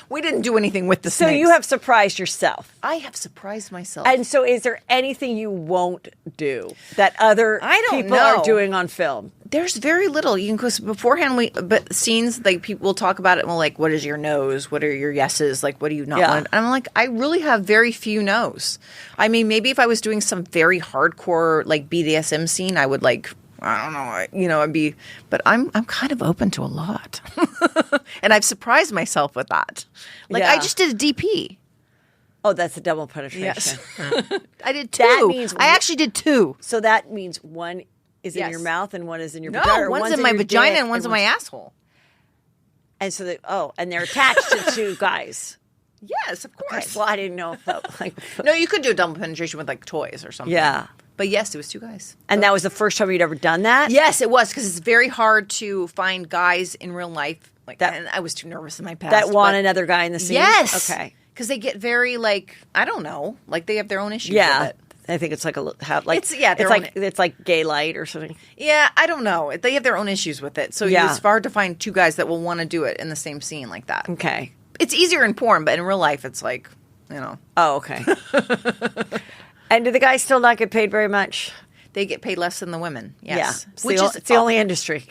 Speaker 3: We didn't do anything with the snakes.
Speaker 2: So you have surprised yourself.
Speaker 3: I have surprised myself.
Speaker 2: And so is there anything you won't do that other people are doing on film?
Speaker 3: There's very little. You can, because beforehand, but scenes, like, people will talk about it and we'll like, what is your no's? What are your yeses? Like, what do you not want? And I'm like, I really have very few no's. I mean, maybe if I was doing some very hardcore, like, BDSM scene, I would, like, I don't know. But I'm kind of open to a lot. And I've surprised myself with that. Like, I just did a DP.
Speaker 2: Oh, that's a double penetration.
Speaker 3: Yes. I did 2.
Speaker 2: That means
Speaker 3: I actually did 2.
Speaker 2: So that means one is in your mouth and one is in your vagina.
Speaker 3: No, one's in my vagina and one's in my asshole.
Speaker 2: And so and they're attached to 2 guys.
Speaker 3: Yes, of course.
Speaker 2: Okay. Well, I didn't know if that, like...
Speaker 3: No, you could do a double penetration with, like, toys or something.
Speaker 2: Yeah.
Speaker 3: But yes, it was 2 guys.
Speaker 2: And that was the first time you'd ever done that?
Speaker 3: Yes, it was, because it's very hard to find guys in real life like that. And I was too nervous in my past.
Speaker 2: That want another guy in the scene?
Speaker 3: Yes.
Speaker 2: Okay.
Speaker 3: Because they get very, like, I don't know, like they have their own issues with it.
Speaker 2: I think it's like it's like gay light or something.
Speaker 3: Yeah, I don't know. They have their own issues with it. So it's hard to find 2 guys that will want to do it in the same scene like that.
Speaker 2: Okay.
Speaker 3: It's easier in porn, but in real life, it's like,
Speaker 2: Oh, okay. And do the guys still not get paid very much?
Speaker 3: They get paid less than the women. Yes.
Speaker 2: Yeah. It's the only industry.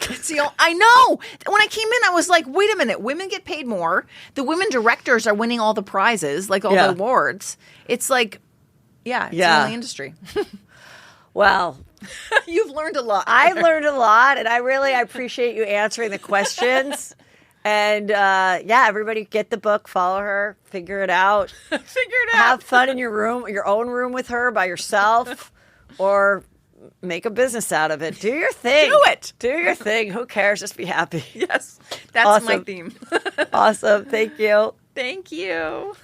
Speaker 3: I know. When I came in, I was like, wait a minute. Women get paid more. The women directors are winning all the prizes, like all the awards. It's like, it's the only industry.
Speaker 2: Well,
Speaker 3: you've learned a lot.
Speaker 2: I've learned a lot, and I appreciate you answering the questions. And everybody get the book, follow her, figure it out. Have fun in your own room with her by yourself, or make a business out of it. Do your thing.
Speaker 3: Do it.
Speaker 2: Do your thing. Who cares? Just be happy.
Speaker 3: Yes. That's my theme.
Speaker 2: Awesome. Thank you.
Speaker 3: Thank you.